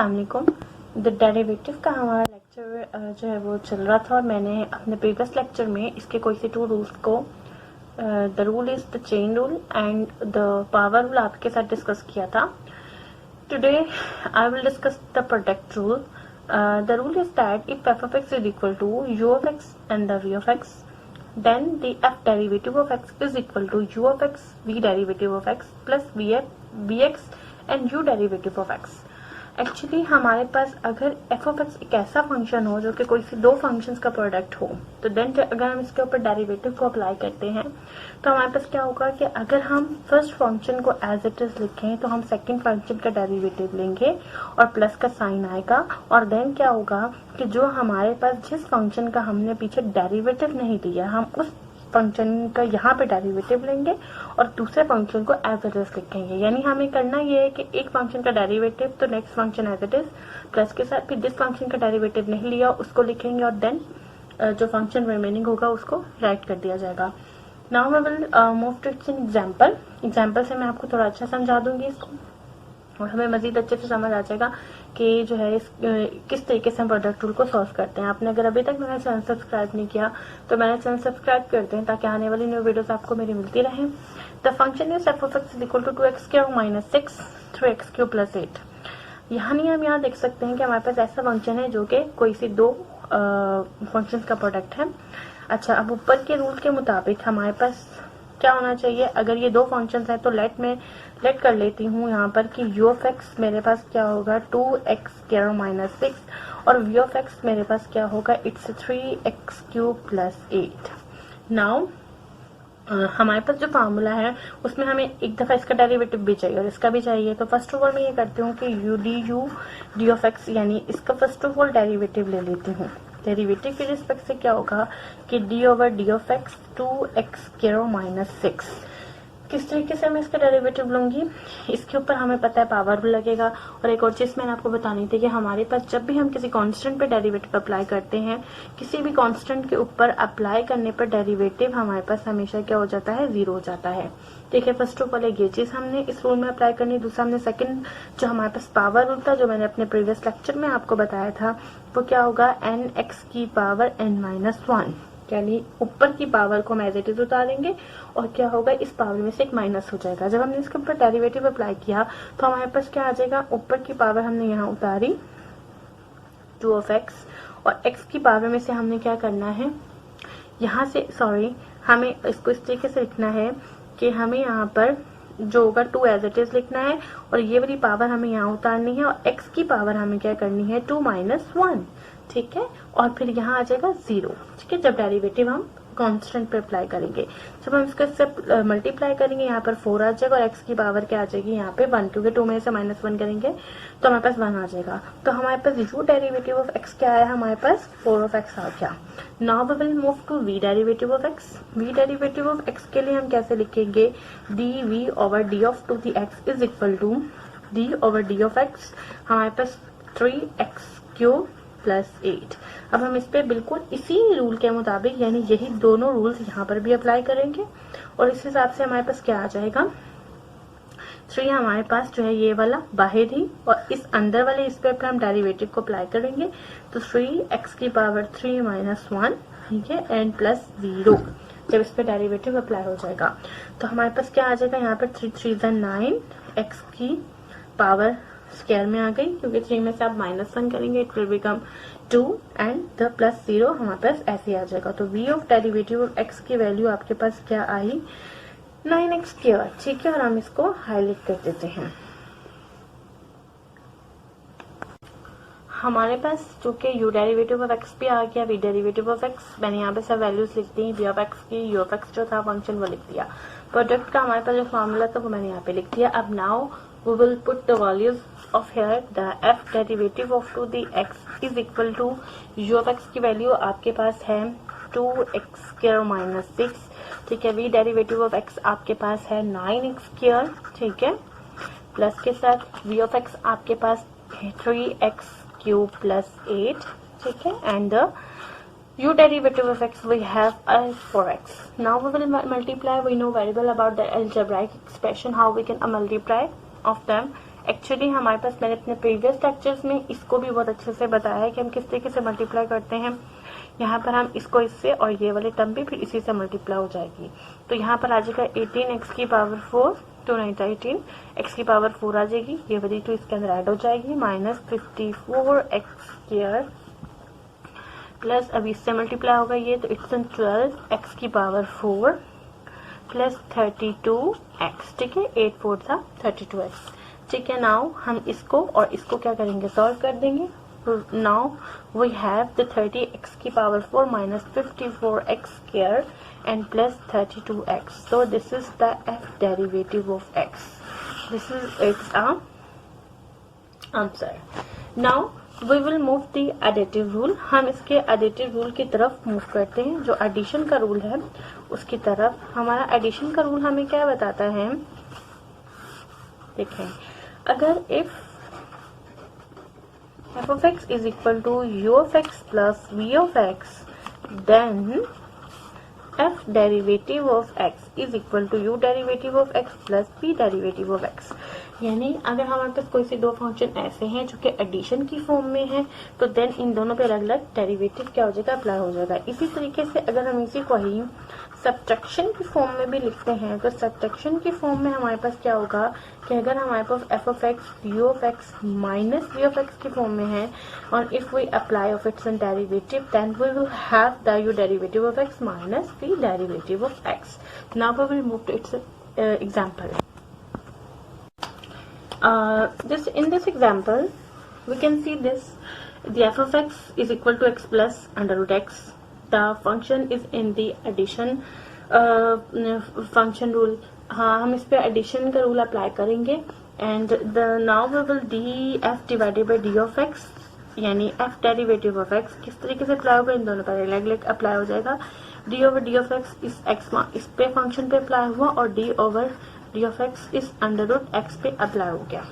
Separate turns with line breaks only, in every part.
अस्सलाम वालेकुम। The derivative का हमारा लेक्चर जो है वो चल रहा था और मैंने अपने प्रीवियस लेक्चर में इसके कोई से टू रूल्स को the rule is the chain rule and the power rule आपके साथ डिस्कस किया था। Today I will discuss the product rule. The rule is that if f of x is equal to u of x and the v of x, then the f derivative of x is equal to u of x, v derivative of x plus vx and u derivative of x। Actually हमारे पास अगर f of x एक ऐसा function हो जो कि कोई से दो फंक्शंस का प्रोडक्ट हो, तो देन अगर हम इसके ऊपर डेरिवेटिव को अप्लाई करते हैं तो हमारे पास क्या होगा कि अगर हम फर्स्ट फंक्शन को एज इट इज लिखें तो हम सेकंड फंक्शन का डेरिवेटिव लेंगे और प्लस का साइन आएगा, और देन क्या होगा कि जो हमारे पास जिस फंक्शन का हमने पीछे डेरिवेटिव नहीं दिया हम उस फंक्शन का यहाँ पे डेरिवेटिव लेंगे और दूसरे फंक्शन को एज इट इज लिखेंगे। यानी हमें करना ये है कि एक फंक्शन का डेरिवेटिव तो next function as it is plus के साथ, फिर जिस फंक्शन का डेरिवेटिव नहीं लिया उसको लिखेंगे और देन जो फंक्शन रिमेनिंग होगा उसको राइट कर दिया जाएगा। Now we will move to its example. Example से मैं आपको थोड़ा अच्छा समझा दूंगी इसको और हमें मजीद अच्छे से समझ आ जाएगा कि जो है किस तरीके से हम प्रोडक्ट रूल को सॉल्व करते हैं। आपने अगर अभी तक मेरा चैनल सब्सक्राइब नहीं किया तो मेरा चैनल सब्सक्राइब करते हैं ताकि आने वाली न्यू वीडियोस आपको मेरी मिलती रहे। The function is f of x is equal to 2x cube minus 6 3x cube plus 8। हम यहाँ देख सकते हैं कि हमारे पास ऐसा फंक्शन है जो कि कोई सी दो फंक्शन का प्रोडक्ट है। अच्छा, अब ऊपर के रूल के मुताबिक हमारे पास क्या होना चाहिए, अगर ये दो फंक्शंस हैं तो लेट कर लेती हूँ यहाँ पर कि u ऑफ एक्स मेरे पास क्या होगा 2x स्क्वायर माइनस 6 और v ऑफ एक्स मेरे पास क्या होगा it's 3x cube plus 8। Now हमारे पास जो फार्मूला है उसमें हमें एक दफा इसका डेरिवेटिव भी चाहिए और इसका भी चाहिए। तो फर्स्ट ऑफ ऑल मैं ये करती हूँ कि u डी ऑफ एक्स यानी इसका फर्स्ट ऑफ ऑल डेरिवेटिव ले लेती हूँ। डेरिवेटिव के रिस्पेक्ट से क्या होगा कि d over d of x 2x square minus 6। किस तरीके से मैं इसका डेरिवेटिव लूंगी, इसके ऊपर हमें पता है पावर भी लगेगा। और एक और चीज मैंने आपको बतानी थी कि हमारे पास जब भी हम किसी कांस्टेंट पे डेरिवेटिव अप्लाई करते हैं, किसी भी कांस्टेंट के ऊपर अप्लाई करने पर डेरिवेटिव हमारे पास हमेशा क्या हो जाता है, 0 हो जाता है। ठीक है, फर्स्ट ऑफ ऑल ये चीज हमने इस रूल में अप्लाई करनी। दूसरा हमने सेकंड जो हमारे पास पावर रूल था जो मैंने अपने प्रीवियस लेक्चर में आपको बताया था वो क्या होगा n(x) की पावर n-1, यानी ऊपर की पावर को हम एज इट इज उतारेंगे और क्या होगा इस पावर में से एक माइनस हो जाएगा। जब हमने इसके ऊपर डेरिवेटिव अप्लाई किया तो हमारे पास क्या आ जाएगा, ऊपर की पावर हमने यहाँ उतारी 2 ऑफ एक्स और x की पावर में से हमने क्या करना है, यहाँ से हमें इसको इस तरीके से लिखना है कि हमें यहाँ पर जो होगा 2 एज इट इज लिखना है और ये वाली पावर हमें यहाँ उतारनी है और x की पावर हमें क्या करनी है 2 माइनस 1। ठीक है, और फिर यहाँ आ जाएगा 0। ठीक है, जब डेरिवेटिव हम कांस्टेंट पे अप्लाई करेंगे, जब हम इसको मल्टीप्लाई करेंगे यहाँ पर 4 आ जाएगा और x की पावर क्या आ जाएगी यहाँ पे 1, क्योंकि 2 में से -1 करेंगे तो हमारे पास 1 आ जाएगा। तो हमारे पास u डेरिवेटिव ऑफ x क्या है, हमारे पास 4 ऑफ x आ गया। Now we will move to v derivative of x। v derivative of x के लिए हम कैसे लिखेंगे, dv over d of 2x is equal to d over d of x हमारे पास 3x क्यूब प्लस 8। अब हम इस पे बिल्कुल इसी रूल के मुताबिक यानी यही दोनों रूल्स यहाँ पर भी अप्लाई करेंगे और इस हिसाब से हमारे पास क्या आ जाएगा, 3 हमारे पास जो है ये वाला बाहर ही और इस अंदर वाले इस पे हम डेरिवेटिव को अप्लाई करेंगे तो 3x की पावर 3 माइनस 1, ठीक है, एंड प्लस 0। जब इस पे डेरिवेटिव अप्लाई हो जाएगा तो हमारे पास क्या आ जाएगा, यहाँ पर 3 3 9 x की पावर स्क्वायर में आ गई, क्योंकि 3 में से आप -1 करेंगे it will become 2 and the plus 0 हमारे पास ऐसे आ जाएगा। तो v of derivative of x की वैल्यू आपके पास क्या आई, 9x स्क्वायर। ठीक है, और हम इसको हाईलाइट कर देते हैं। हमारे पास चूंकि u डेरिवेटिव ऑफ x भी आ गया, v डेरिवेटिव ऑफ x मैंने यहाँ पे सब वैल्यूज लिख दी, v ऑफ x की, u ऑफ x जो था फंक्शन वो लिख दिया। प्रोडक्ट का हमारे पास जो फॉर्मूला था वो मैंने यहाँ पे लिख दिया। अब now we will put the values of here, the f derivative of 2x is equal to u of x की वैल्यू आपके पास है 2x स्क्वायर माइनस 6। ठीक है, v डेरिवेटिव ऑफ x आपके पास है 9x स्क्वायर, ठीक है, प्लस के साथ v ऑफ x आपके पास 3x क्यूब प्लस 8, ठीक है, and the u derivative of x we have as 4x. Now we will multiply. We know very well about the algebraic expression how we can multiply of them actually हमारे पास, मैंने अपने previous lectures में इसको भी बहुत अच्छे से बताया है कि हम किस तरीके से मल्टीप्लाई करते हैं। यहाँ पर हम इसको इससे और ये वाले टर्म भी फिर इसी से मल्टीप्लाई हो जाएगी। तो यहाँ पर आ जाएगा 18x की पावर 4, 2 9 18, x की पावर 4 आ जाएगी, ये वाली 2 इसके अंदर ऐड हो जाएगी, माइनस 54x² प्लस अभी इससे मल्टीप्लाई होगा ये, तो इट्स 12x की पावर 4 प्लस 32x, ठीक है, 8 4 था 32x, ठीक है। नाउ हम इसको और इसको क्या करेंगे, सॉल्व कर देंगे। Now we have the 30x की power 4 minus 54x² and plus 32x. So this is the f derivative of x. This is its answer. Now we will move the additive rule. हम इसके additive rule की तरफ move करते हैं। जो addition का rule है उसकी तरफ। हमारा addition का रूल हमें क्या बताता है, देखें, अगर if f of x is equal to u of x plus v of x, then f derivative of x is equal to u derivative of x plus p derivative of x। यानी अगर हमारे पास कोई से दो function ऐसे हैं जो कि एडिशन की फॉर्म में है, तो देन इन दोनों पे अलग अलग डेरिवेटिव क्या हो जाएगा, अप्लाई हो जाएगा। इसी तरीके से अगर हम इसी को ही सब्ट्रैक्शन की फॉर्म में भी लिखते हैं, तो सब्ट्रैक्शन की फॉर्म में हमारे पास क्या होगा कि अगर हमारे पास f of x, u of x minus v of x की फॉर्म में है, और if we apply of its derivative, then we will have the u derivative of x minus v derivative of x। Now we will move to its example. In this example, we can see this: the f of x is equal to x plus under root x. The function is in the addition function rule. हाँ, हम इस पे addition का rule apply करेंगे, and now we will df divided by d of x, यानी f derivative of x किस तरीके से अप्लाई होगा, इन दोनों पर अलग अलग अप्लाई हो जाएगा। d over d of x इस x इस पे फंक्शन पे अप्लाई हुआ, और d over d of x इस अंडर रूट x पे अप्लाई हो गया।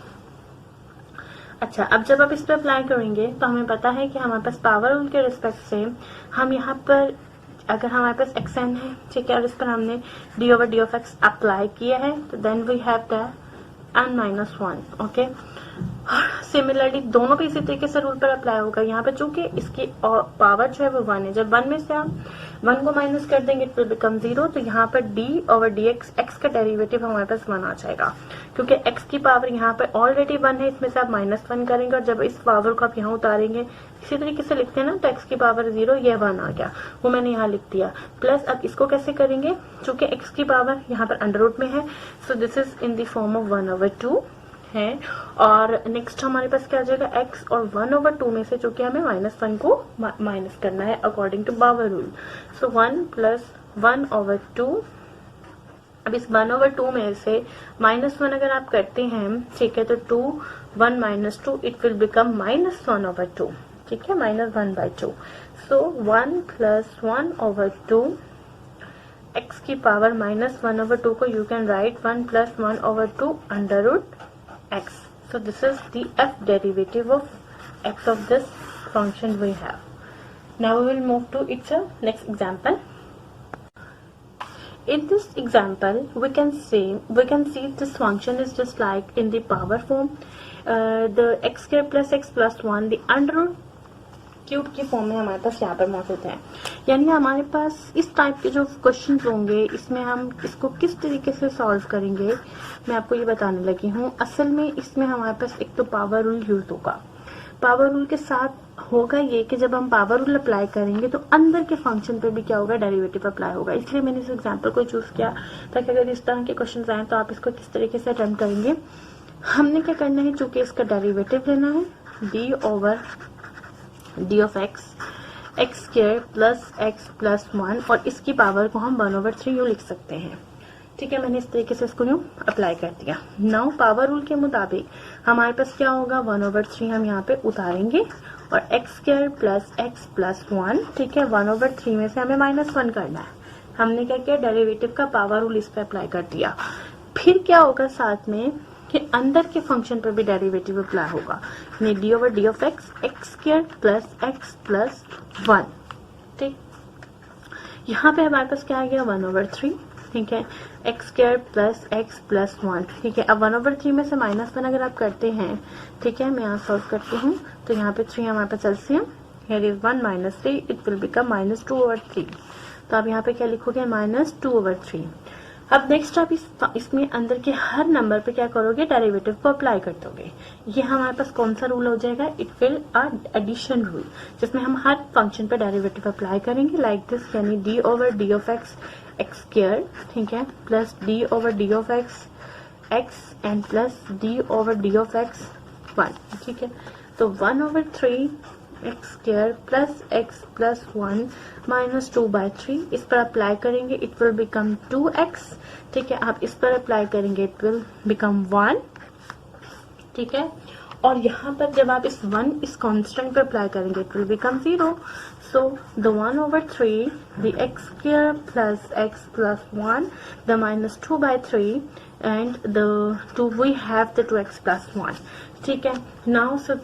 अच्छा, अब जब आप इस पे अप्लाई करेंगे तो हमें पता है कि हमारे पास पावर रूल के रिस्पेक्ट से हम यहाँ पर, अगर हमारे पास xn है, ठीक है, और इस पर हमने d over d of x apply किया है, तो then we have the n minus 1, okay. Similarly दोनों पे इसी तरीके से रूल पर अप्लाई होगा। यहाँ पे चूंकि इसकी पावर जो है वो 1 है, जब 1 में से हम 1 को माइनस कर देंगे इट विल बिकम 0, तो यहाँ पर d over dx, x का डेरिवेटिव हमारे पास 1 आ जाएगा, क्योंकि x की पावर यहाँ पर ऑलरेडी 1 है, इसमें से आप माइनस 1 करेंगे, और जब इस पावर को आप यहाँ उतारेंगे, इसी तरीके से लिखते हैं ना, तो x की पावर 0, यह 1 आ गया, वो मैंने यहाँ लिख दिया। प्लस अब इसको कैसे करेंगे, चूंकि x की पावर यहाँ पर अंडर रूट में है, सो this is in the form of 1/2 है। और नेक्स्ट हमारे पास क्या आ जाएगा, x, और 1/2 में से चूंकि हमें -1 को माइनस करना है according to power rule, so 1 + 1/2। अब इस 1/2 में से -1 अगर आप करते हैं, ठीक है, तो 2 1 - 2 इट विल बिकम -1/2, ठीक है, -1/2। सो 1 + 1/2 x की पावर -1/2 को you can write 1 + 1/2 under root x. So this is the f derivative of x of this function we have. Now we will move to its next example. In this example, we can see this function is just like in the power form, the x² plus x plus 1, the under root cube की form में हमारे पास यहाँ पर मौजूद है। यानी हमारे पास इस टाइप के जो क्वेश्चन होंगे, इसमें हम इसको किस तरीके से सॉल्व करेंगे, मैं आपको ये बताने लगी हूँ। असल में इसमें हमारे पास एक तो पावर रूल यूज होगा। पावर रूल के साथ होगा ये कि जब हम पावर रूल अप्लाई करेंगे तो अंदर के फंक्शन पे भी क्या होगा, डेरिवेटिव अप्लाई होगा। इसलिए मैंने इस एग्जाम्पल को चूज किया ताकि अगर इस तरह के क्वेश्चन आए तो आप इसको किस तरीके से अटेम्प्ट करेंगे। हमने क्या करना है, चूंकि इसका डेरिवेटिव लेना है, d over d of x, x² plus x plus 1, और इसकी पावर को हम 1/3 यूँ लिख सकते हैं, ठीक है। मैंने इस तरीके से इसको यूँ अप्लाई कर दिया। नाउ पावर रूल के मुताबिक हमारे पास क्या होगा, 1/3 हम यहाँ पे उतारेंगे, और x² plus x plus 1, ठीक है, 1/3 में से हमें -1 करना है। हमने क्या किया, डेरिवेटिव का पावर रूल इस पे अप्लाई कर दिया। फिर क्या होगा साथ में कि अंदर के फंक्शन पर भी डेरिवेटिव अप्लाई होगा, यानी d over d of x, x² plus x plus 1, ठीक। यहाँ पे हमारे पास क्या आ गया, 1/3, ठीक है, x square plus x plus 1, ठीक है। अब 1/3 में से -1 अगर आप करते हैं, ठीक है, मैं यहाँ सॉल्व करती हूँ, तो यहाँ पे 3 हमारे पास LCM, here is 1 - 3, it will become -2/3। तो आप यहाँ पे क्या लिखोगे, -2/3। अब नेक्स्ट आप इसमें अंदर के हर नंबर पे क्या करोगे, डेरिवेटिव को अप्लाई कर दोगे। ये हमारे पास कौन सा रूल हो जाएगा, इट विल एडिशन रूल, जिसमें हम हर फंक्शन पे डेरिवेटिव अप्लाई करेंगे लाइक दिस, यानी d/d of x x square, ठीक है, plus d/d of x x and plus d/d of x 1, ठीक है। तो 1/3 x square plus x plus 1 -2/3, इस पर अप्लाई करेंगे, इट विल बिकम 2x, ठीक है। आप इस पर अप्लाई करेंगे, इट विल बिकम 1, ठीक है। और यहाँ पर जब आप इस 1 इस कांस्टेंट पे अप्लाई करेंगे, it will become 0। So the 1/3 the x square plus x plus 1 the -2/3 and the 2 we have the 2x plus 1, ठीक है। Now so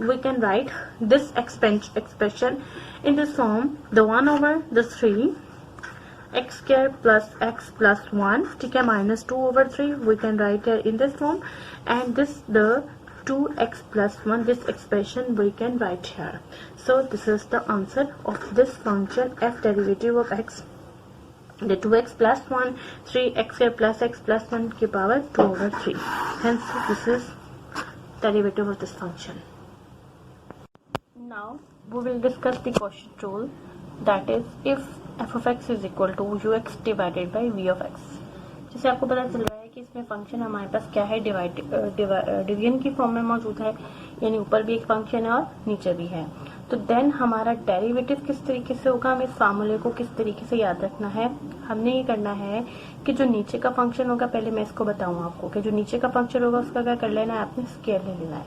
we can write this expression in this form, the 1/3 x square plus x plus 1, ठीक है, -2/3 we can write here in this form, and this the 2x plus 1, this expression we can write here. So this is the answer of this function f derivative of x, the 2x plus 1 3x square plus x plus 1 की power 2/3. Hence this is derivative of this function. Now we will discuss the quotient rule, that is if f of x is equal to ux divided by v of x. जैसे आपको पता चल रहा है कि इसमें function हमारे पास क्या है, डिवीजन की फॉर्म में मौजूद है, यानी ऊपर भी एक फंक्शन है और नीचे भी है। तो देन हमारा डेरिवेटिव किस तरीके से होगा, हमें इस फार्मूले को किस तरीके से याद रखना है। हमने ये करना है कि जो नीचे का फंक्शन होगा, पहले मैं इसको बताऊं आपको कि जो नीचे का फंक्शन होगा उसका क्या कर लेना है, आपने स्क्वायर ले लेना है,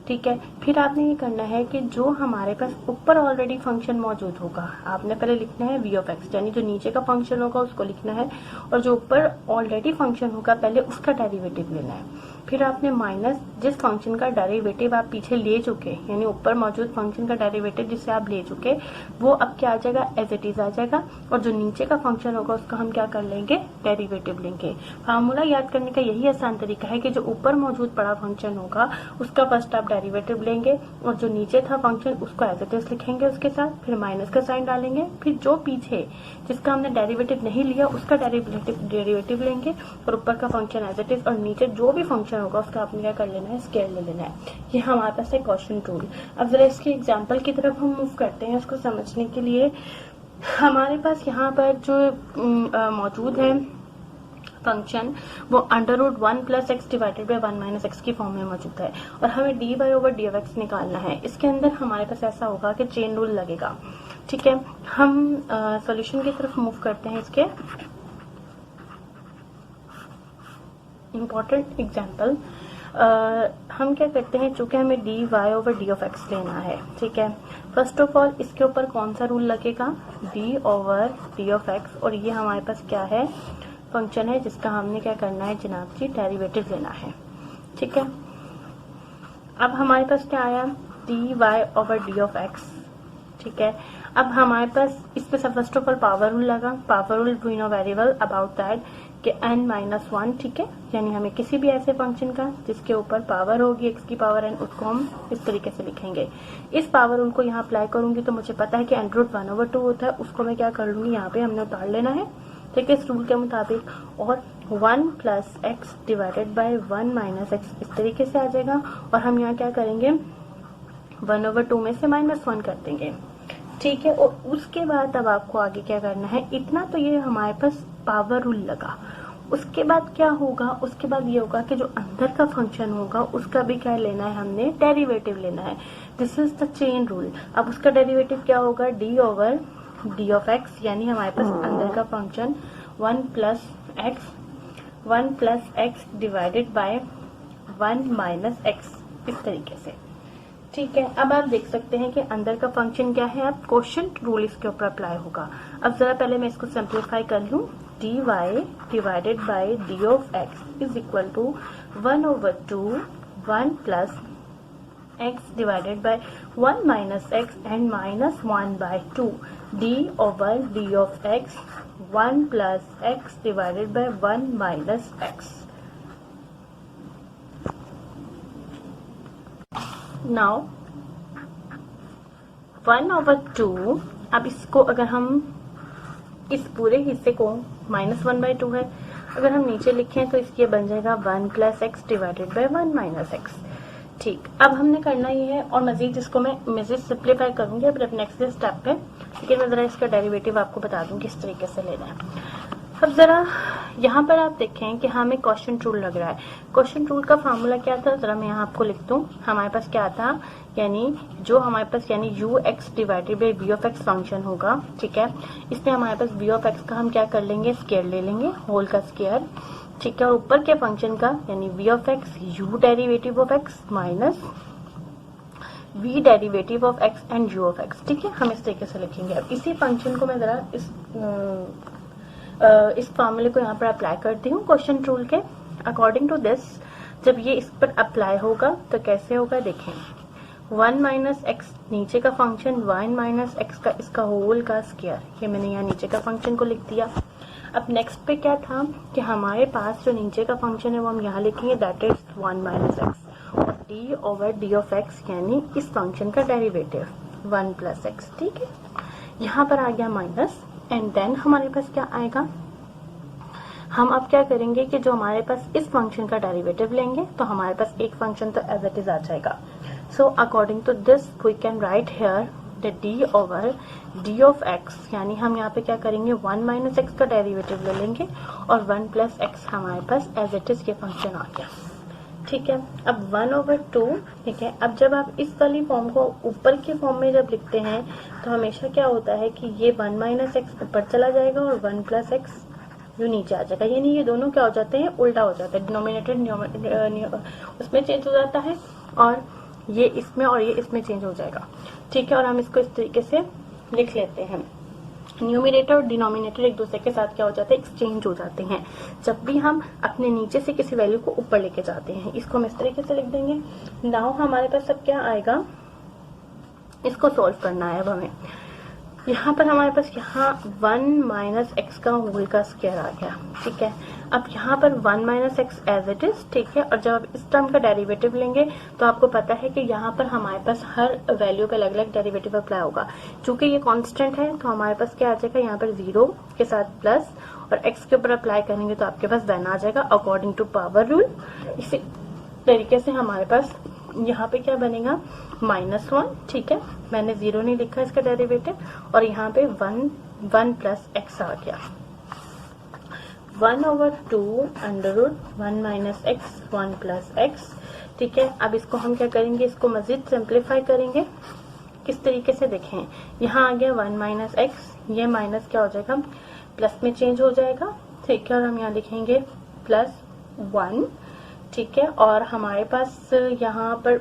ठीक है। फिर आपने ये करना है कि जो हमारे पास ऊपर ऑलरेडी फंक्शन मौजूद होगा, आपने पहले लिखना है v ऑफ x, यानी जो नीचे का फंक्शन होगा उसको लिखना है, और जो ऊपर ऑलरेडी फंक्शन होगा पहले उसका डेरिवेटिव लेना है। फिर आपने माइनस जिस फंक्शन का डेरिवेटिव आप पीछे ले चुके, यानी ऊपर मौजूद फंक्शन का डेरिवेटिव जिसे आप ले चुके, वो अब क्या आ जाएगा, एज इट इज आ जाएगा, और जो नीचे का फंक्शन होगा उसका हम क्या कर लेंगे, डेरिवेटिव लेंगे। फार्मूला याद करने का यही आसान तरीका है कि जो ऊपर मौजूद बड़ा फंक्शन होगा उसका फर्स्ट आप डेरिवेटिव लेंगे, और जो नीचे था फंक्शन उसको एज इट इज लिखेंगे उसके साथ, फिर माइनस का साइन डालेंगे, फिर जो पीछे जिसका हमने डेरिवेटिव नहीं लिया उसका डेरिवेटिव लेंगे, और ऊपर का फंक्शन एज इट इज, और नीचे जो भी फंक्शन होगा उसका आपने क्या कर लेना है, स्क्वायर ले लेना है। ये हमारे पास है क्वोशिएंट रूल। अब जरा इसके एग्जांपल की तरफ हम मूव करते हैं उसको समझने के लिए। हमारे पास यहाँ पर जो मौजूद है फंक्शन, वो √1 + x डिवाइडेड बाय 1 - x की फॉर्म में मौजूद है, और हमें dy/d of x निकालना है। इसके अंदर हमारे पास ऐसा होगा कि चेन रूल लगेगा, ठीक है। हम सॉल्यूशन की तरफ मूव करते हैं। इसके इम्पोर्टेंट एग्जाम्पल, हम क्या करते हैं, चूंकि हमें dy/d of x लेना है, ठीक है। फर्स्ट ऑफ ऑल इसके ऊपर कौन सा रूल लगेगा, d/d of x, और ये हमारे पास क्या है, फंक्शन है जिसका हमने क्या करना है जनाब जी, डेरिवेटिव लेना है, ठीक है। अब हमारे पास क्या आया, dy/d of x, ठीक है। अब हमारे पास इस पे first of all power rule लगा, power rule we know very well about that कि n-1, ठीक है, यानी हमें किसी भी ऐसे फंक्शन का जिसके ऊपर पावर होगी x की पावर n, उसको हम इस तरीके से लिखेंगे। इस पावर रूल को यहाँ अप्लाई करूंगी तो मुझे पता है कि √1/2 होता है, उसको मैं क्या कर लूंगी, यहाँ पे हमने उतार लेना है, ठीक है, इस रूल के मुताबिक, और 1 + x डिवाइडेड बाय 1 - x इस तरीके से आ जाएगा, और हम यहाँ क्या करेंगे, 1/2 में से -1 कर देंगे, ठीक है। और उसके बाद अब आपको आगे क्या करना है, इतना तो ये हमारे पास पावर रूल लगा। उसके बाद क्या होगा, उसके बाद ये होगा कि जो अंदर का फंक्शन होगा उसका भी क्या लेना है, हमने डेरिवेटिव लेना है। This is the chain rule. अब उसका डेरिवेटिव क्या होगा, d/d of x, यानी हमारे पास अंदर का function 1 + x divided by 1 - x इस तरीके से, ठीक है। अब आप देख सकते हैं कि अंदर का फंक्शन क्या है, अब क्वोशिएंट रूल इसके ऊपर अप्लाई होगा। अब जरा पहले मैं इसको सिंप्लीफाई कर लूं, dy divided by d of x is equal to 1/2 1 + x divided by 1 minus x and minus 1 by 2 d over d of x 1 plus x divided by 1 minus x. Now 1 over 2, अब इसको अगर हम इस पूरे हिस्से को -1/2 है, अगर हम नीचे लिखें तो इसके बन जाएगा 1 plus x divided by 1 minus x. ठीक, अब हमने करना ये है और मजीद इसको मैं मजीद सिंप्लीफाई करूंगी अपने नेक्स्ट स्टेप पे, लेकिन मैं जरा इसका डेरिवेटिव आपको बता दूं किस तरीके से लेना है. अब जरा यहाँ पर आप देखें कि हमें क्वोशिएंट रूल लग रहा है. क्वोशिएंट रूल का फार्मूला क्या था, जरा मैं यहाँ आपको लिख दूं. हमारे पास क्या था, यानी जो हमारे पास यानी u x divided by v of x function होगा. ठीक है, इसमें हमारे पास वी ऑफ एक्स का हम क्या कर लेंगे, स्क्वायर ले लेंगे, होल का स्क्वायर. ठीक है, और ऊपर के फंक्शन का यानी v of x u derivative of x minus v derivative of x and u of x. ठीक है, हम इस तरीके से लिखेंगे. अब इसी फंक्शन को मैं जरा इस फॉर्मूले को यहाँ पर अप्लाई करती हूँ क्वोशिएंट रूल के अकॉर्डिंग टू दिस. जब ये इस पर अप्लाई होगा तो कैसे होगा देखें. 1 माइनस एक्स नीचे का फंक्शन, 1 माइनस एक्स का इसका होल का स्क्वायर. ये मैंने यहाँ नीचे का फंक्शन को लिख दिया. अब नेक्स्ट पे क्या था कि हमारे पास जो नीचे का फंक्शन है वो हम यहाँ लिखेंगे, दैट इज 1 माइनस एक्स और D over d of x यानी इस फंक्शन का डेरिवेटिव 1 प्लस एक्स. ठीक है, यहाँ पर आ गया माइनस एंड देन हमारे पास क्या आएगा. हम अब क्या करेंगे कि जो हमारे पास इस फंक्शन का डेरिवेटिव लेंगे तो हमारे पास एक फंक्शन तो एज इट इज आ जाएगा. So according to this we can write here the d over d of x, यानी हम यहाँ पे क्या करेंगे 1 माइनस एक्स का डेरिवेटिव ले लेंगे और 1 प्लस एक्स हमारे पास एज इट इज ये फंक्शन आ गया. ठीक है, अब 1 over 2. ठीक है, अब जब आप इस वाली फॉर्म को ऊपर के फॉर्म में जब लिखते हैं तो हमेशा क्या होता है कि ये 1 माइनस एक्स ऊपर चला जाएगा और 1 प्लस एक्स जो नीचे आ जाएगा, यानी ये दोनों क्या हो जाते हैं, उल्टा हो जाता है. डिनोमिनेटर उसमें चेंज हो जाता है और ये इसमें और ये इसमें चेंज हो जाएगा. ठीक है, और हम इसको इस तरीके से लिख लेते हैं. न्यूमिनेटर और डिनोमिनेटर एक दूसरे के साथ क्या हो जाते हैं, एक्सचेंज हो जाते हैं जब भी हम अपने नीचे से किसी वैल्यू को ऊपर लेके जाते हैं. इसको हम इस तरीके से लिख देंगे. नाउ हमारे पास अब क्या आएगा, इसको सॉल्व करना है अब हमें. यहाँ पर हमारे पास यहाँ 1 माइनस एक्स का होल का स्क्वायर आ गया. ठीक है, अब यहाँ पर 1 minus x as it is. ठीक है, और जब आप इस टर्म का डेरिवेटिव लेंगे तो आपको पता है कि यहाँ पर हमारे पास हर वैल्यू का अलग अलग डेरिवेटिव अप्लाई होगा. चूंकि ये कांस्टेंट है तो हमारे पास क्या आ जाएगा, यहाँ पर 0 के साथ प्लस और एक्स के ऊपर अप्लाई करेंगे तो आपके पास वैन आ जाएगा अकॉर्डिंग टू पावर रूल. इसी तरीके से हमारे पास यहाँ पे क्या बनेगा, -1. ठीक है, मैंने 0 नहीं लिखा इसका डेरिवेटिव और यहाँ पे 1 प्लस एक्स आ गया. 1 over 2 under root 1 minus x 1 plus x. ठीक है, अब इसको हम क्या करेंगे, इसको मजीद सिंप्लीफाई करेंगे. किस तरीके से देखें, यहाँ आ गया 1 माइनस एक्स, ये माइनस क्या हो जाएगा, प्लस में चेंज हो जाएगा. ठीक है, और हम यहाँ लिखेंगे +1. ठीक है, और हमारे पास यहाँ पर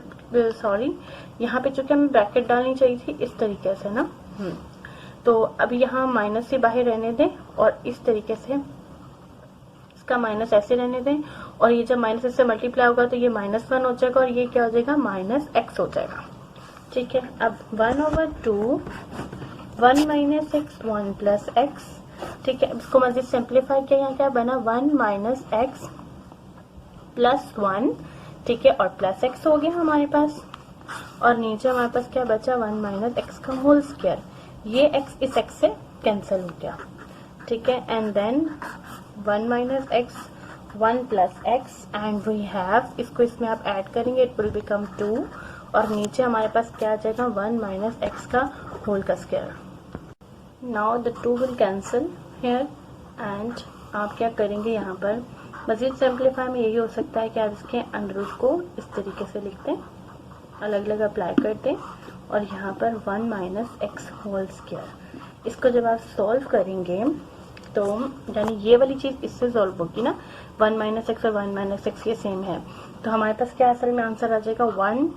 यहाँ पे चूंकि हमें ब्रैकेट डालनी चाहिए थी इस तरीके से ना. तो अभी यहाँ माइनस से बाहर रहने दें और इस तरीके से इसका माइनस ऐसे रहने दें और ये जब माइनस से मल्टीप्लाई होगा तो ये -1 हो जाएगा और ये क्या हो जाएगा, -x हो जाएगा. ठीक है, अब 1 over 2 1 minus x 1 plus x. ठीक है, इसको मजीद सिंप्लीफाई किया, यहाँ क्या बना 1 माइनस एक्स प्लस 1. ठीक है, और प्लस एक्स हो गया हमारे पास और नीचे हमारे पास क्या बचा, 1 माइनस एक्स का होल स्क्वायर. ये एक्स इस एक्स से कैंसिल हो गया. ठीक है, and then 1 minus x 1 plus x and we have, इसको इसमें आप ऐड करेंगे इट विल बिकम 2 और नीचे हमारे पास क्या आ जाएगा, 1 माइनस एक्स का होल का square. Now the 2 will cancel here and आप क्या करेंगे, यहाँ पर मजीद सिंप्लीफाई में यही हो सकता है कि आप इसके अंडर रूट को इस तरीके से लिखते हैं, अलग अलग अप्लाई करते हैं और यहाँ पर 1 माइनस एक्स होल स्क्वायर. इसको जब आप सॉल्व करेंगे तो यानी ये वाली चीज इससे सॉल्व होगी ना, 1 माइनस एक्स और 1 माइनस एक्स ये सेम है तो हमारे पास क्या असल में आंसर आ जाएगा 1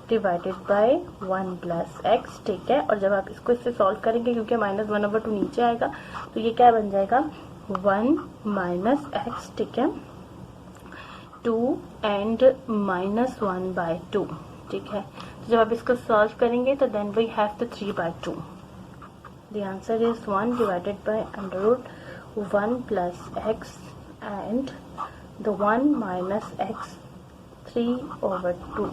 डिवाइडेड बाय 1 प्लस एक्स. ठीक है, और जब आप इसको इससे सॉल्व करेंगे क्योंकि -1 over 2 नीचे आएगा तो ये क्या बन जाएगा 1 माइनस एक्स. ठीक है, 2 एंड -1/2. ठीक है, तो जब आप इसको सॉल्व करेंगे तो then we have the 3/2. The answer is 1 divided by under root 1 plus x and the 1 minus x 3/2.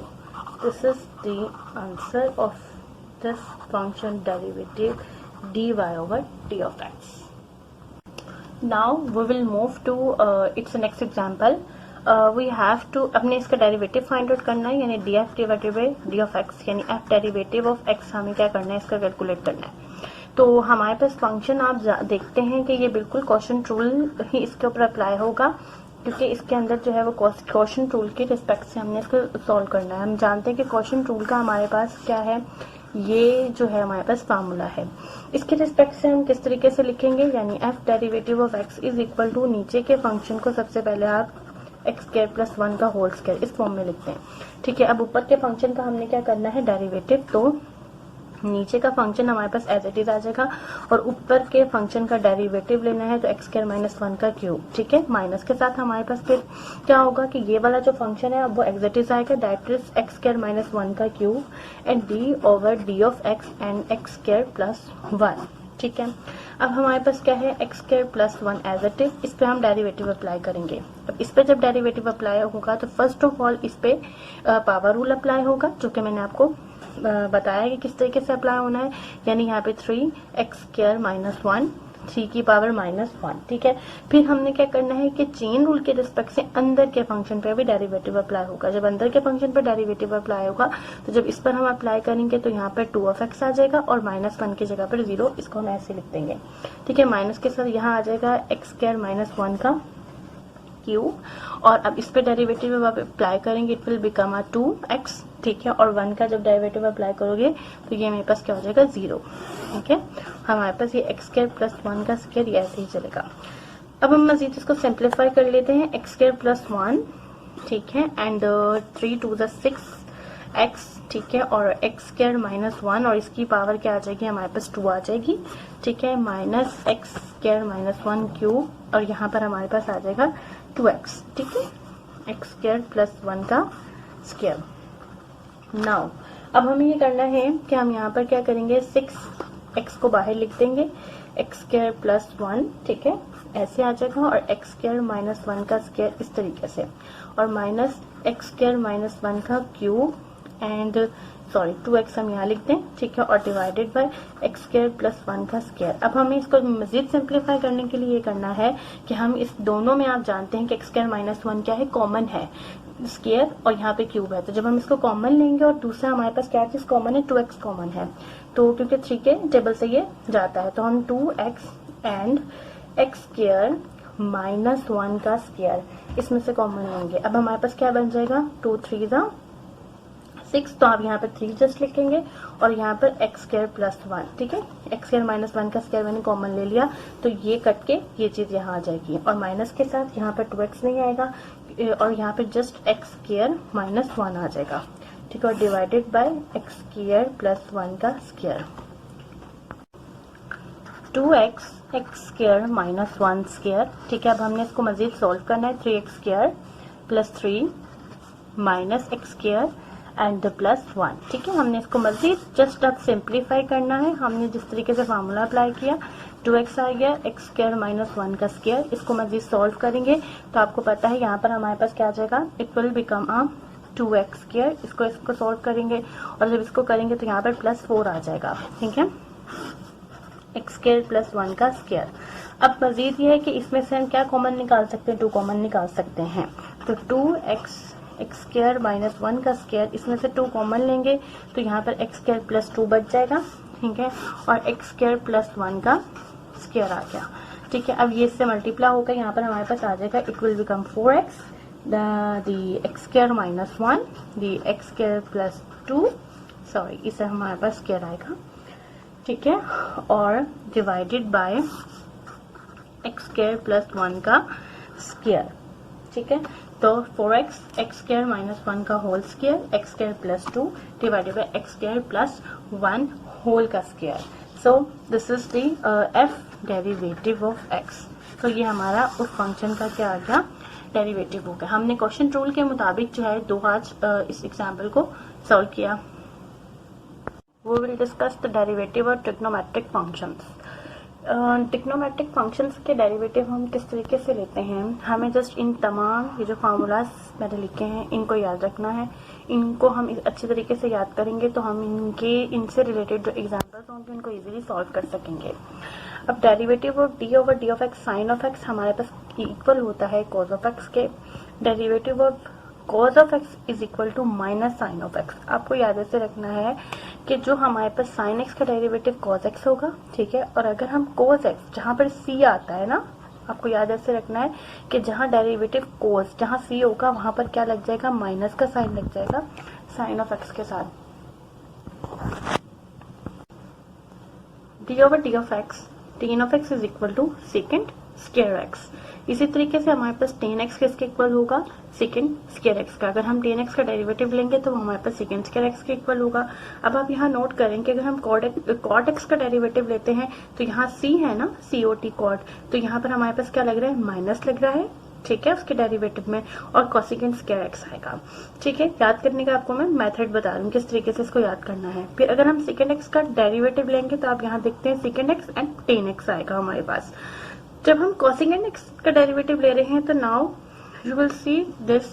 This is the answer of this function derivative dy over d of x. Now we will move to its next example. We have to अपने इसका derivative find out करना है, यानी df divided by d of x, यानी f derivative of x हमें क्या करना है, इसका कैलकुलेट करना है. तो हमारे पास फंक्शन आप देखते हैं कि ये बिल्कुल क्वोशंट रूल ही इसके ऊपर अप्लाई होगा, क्योंकि इसके अंदर जो है वो क्वोशंट रूल के रिस्पेक्ट से हमने इसको सॉल्व करना है. हम जानते हैं कि क्वोशंट रूल का हमारे पास क्या है, ये जो है हमारे पास फार्मूला है. इसके रिस्पेक्ट से हम किस तरीके से लिखेंगे, यानी f derivative of x is equal to नीचे के फंक्शन को सबसे पहले आप एक्स स्क्वायर प्लस 1 का होल स्क्वायर इस फॉर्म में लिखते हैं. ठीक है, अब ऊपर के फंक्शन का हमने क्या करना है, डेरिवेटिव. तो नीचे का फंक्शन हमारे पास एज इट इज आ जाएगा और ऊपर के फंक्शन का डेरिवेटिव लेना है, तो एक्स स्क्वायर माइनस 1 का क्यूब. ठीक है, माइनस के साथ हमारे पास फिर क्या होगा कि ये वाला जो फंक्शन है अब वो एज इट इज आएगा, that is x square minus 1 का cube and d over d of x and x square plus 1. ठीक है, अब हमारे पास क्या है, x square plus 1 as it is. इस पे हम डेरिवेटिव अप्लाई करेंगे. अब इस पे जब डेरिवेटिव अप्लाई होगा तो फर्स्ट ऑफ ऑल इस पे पावर रूल अप्लाई होगा, जो कि मैंने आपको बताया कि किस तरीके से अप्लाई होना है, यानी यहाँ पे 3 एक्स स्क्वायर माइनस 1 3 की पावर माइनस 1. ठीक है, फिर हमने क्या करना है कि चेन रूल के रिस्पेक्ट से अंदर के फंक्शन पे भी डेरिवेटिव अप्लाई होगा. जब अंदर के फंक्शन पर डेरिवेटिव अप्लाई होगा तो जब इस पर हम अप्लाई करेंगे तो यहाँ पर 2 ऑफ एक्स आ जाएगा और माइनस 1 की जगह पर 0, इसको हम ऐसे लिख देंगे. ठीक है, माइनस के साथ यहाँ आ जाएगा एक्स स्क्वायर माइनस 1 का क्यूब, और अब इस पे डेरिवेटिव आप अप्लाई करेंगे इट विल बिकम 2x. ठीक है, और 1 का जब डेरिवेटिव अप्लाई करोगे तो ये मेरे पास क्या हो जाएगा, 0. ठीक है, हमारे पास ये एक्स स्क्वायर प्लस 1 का स्क्वायर ये ऐसे ही चलेगा. अब हम मजीद इसको सिंप्लीफाई कर लेते हैं. एक्स स्क्वायर प्लस 1, ठीक है, एंड 3 to the 6 x. ठीक है, और एक्स स्क्वायर माइनस 1 और इसकी पावर क्या आ जाएगी, हमारे पास 2 आ जाएगी. ठीक है, minus x square minus 1 cube और यहाँ पर हमारे पास आ जाएगा 2x. ठीक है, एक्स स्क्वायर प्लस 1 का स्क्वायर. नाउ अब हमें ये करना है कि हम यहाँ पर क्या करेंगे, 6x को बाहर लिख देंगे, एक्स स्क्वायर प्लस 1. ठीक है, ऐसे आ जाएगा, और एक्स स्क्वायर माइनस 1 का स्क्वायर इस तरीके से, और माइनस एक्स स्क्वायर माइनस 1 का क्यूब एंड 2x हम यहाँ लिख दें. ठीक है, और divided by x square plus 1 का स्क्वायर. अब हमें इसको मजीद सिंप्लीफाई करने के लिए ये करना है कि हम इस दोनों में, आप जानते हैं कि एक्स स्क्वायर माइनस 1 क्या है, कॉमन है स्क्वायर, और यहाँ पे क्यूब है. तो जब हम इसको कॉमन लेंगे और दूसरा हमारे पास क्या चीज कॉमन है, 2x कॉमन है, तो क्योंकि 3 के टेबल से ये जाता है तो हम 2x and x square minus 1 का स्क्वायर इसमें से कॉमन लेंगे. अब हमारे पास क्या बन जाएगा, 2 3 6, तो आप यहाँ पर 3 जस्ट लिखेंगे और यहाँ पर एक्स स्क्वायर प्लस 1. ठीक है, एक्स स्क्वायर माइनस 1 का स्क्वायर मैंने कॉमन ले लिया, तो ये कट के ये चीज यहाँ आ जाएगी, और माइनस के साथ यहाँ पर 2x नहीं आएगा और यहाँ पे जस्ट एक्स स्क्वायर माइनस 1 आ जाएगा. ठीक है, और divided by x square plus 1 का square. 2x x square minus 1 square. ठीक है, अब हमने इसको मजीद सॉल्व करना है. 3x square plus 3 minus x square and plus 1. ठीक है, हमने इसको मजीद जस्ट अब सिंप्लीफाई करना है. हमने जिस तरीके से फार्मूला अप्लाई किया, 2x आ गया, एक्स स्क्वायर माइनस 1 का स्क्वायर. इसको मजीद सॉल्व करेंगे तो आपको पता है यहाँ पर हमारे पास क्या आ जाएगा, it will become 2x square. इसको सॉल्व करेंगे और जब इसको करेंगे तो यहाँ पर प्लस 4 आ जाएगा. ठीक है, एक्स स्क्वायर प्लस 1 का स्क्वायर. अब मजीद ये है कि इसमें से हम क्या कॉमन निकाल सकते हैं, 2 कॉमन निकाल सकते हैं. तो 2x एक्स स्क्वायर माइनस 1 का स्क्वायर, इसमें से 2 कॉमन लेंगे तो यहाँ पर एक्स स्क्वायर प्लस 2 बच जाएगा. ठीक है, और एक्स स्क्वायर प्लस 1 का स्क्वायर आ गया. ठीक है, अब ये इससे मल्टीप्लाई होकर यहाँ पर हमारे पास आ जाएगा, it will become 4x the x square minus 1 the x square plus 2, इससे हमारे पास स्क्वायर आएगा. ठीक है, और divided by x square plus 1 का स्क्वायर. ठीक है, तो 4x एक्स स्क्वायर माइनस 1 का whole square, x square plus 2 divided by x square plus 1 whole का square. So this is the f derivative of x. तो ये हमारा उस फंक्शन का क्या आ गया, डेरिवेटिव हो गया। हमने क्वेश्चन रूल के मुताबिक जो है दो आज इस एग्जाम्पल को सॉल्व किया। We will discuss the derivative और trigonometric functions। ट्रिग्नोमेट्रिक फंक्शंस के डेरिवेटिव हम किस तरीके से लेते हैं, हमें जस्ट इन तमाम ये जो फार्मूलाज मैंने लिखे हैं इनको याद रखना है। इनको हम अच्छी तरीके से याद करेंगे तो हम इनसे रिलेटेड जो एग्जांपल्स होंगे उनको इजीली सॉल्व कर सकेंगे। अब derivative of d over d of x sine of x हमारे पास इक्वल होता है कॉज ऑफ एक्स के। Derivative of cos of x is equal to minus sine of x. आपको याद ऐसे रखना है कि जो हमारे पास साइन एक्स का डेरिवेटिव cos एक्स होगा, ठीक है, और अगर हम cos एक्स जहां पर c आता है ना, आपको याद ऐसे रखना है कि जहां डेरिवेटिव cos जहां c होगा वहां पर क्या लग जाएगा, माइनस का साइन लग जाएगा साइन ऑफ एक्स के साथ। D over d of x tan of x is equal to secant square x. इसी तरीके से हमारे पास टेन एक्स किसके इक्वल होगा, सेकेंड स्क्वायर एक्स का। अगर हम टेन एक्स का डेरिवेटिव लेंगे तो हमारे पास सेकेंड स्क्वायर एक्स के इक्वल होगा। अब आप यहाँ नोट करें कि अगर हम कॉट एक्स का डेरिवेटिव लेते हैं तो यहाँ सी है ना, COT कॉट, तो यहाँ पर हमारे पास क्या लग रहा है, माइनस लग रहा है, ठीक है, उसके डेरिवेटिव में, और कोसेकेंड स्क्वायर एक्स आएगा। ठीक है, याद करने का आपको मैं मेथड बता रही हूँ किस तरीके से इसको याद करना है। फिर अगर हम सेकेंड एक्स का डेरिवेटिव लेंगे तो आप यहाँ देखते हैं second x and ten x आएगा हमारे पास। जब हम कोसेकेंड एक्स का डेरिवेटिव ले रहे हैं तो now you will see this,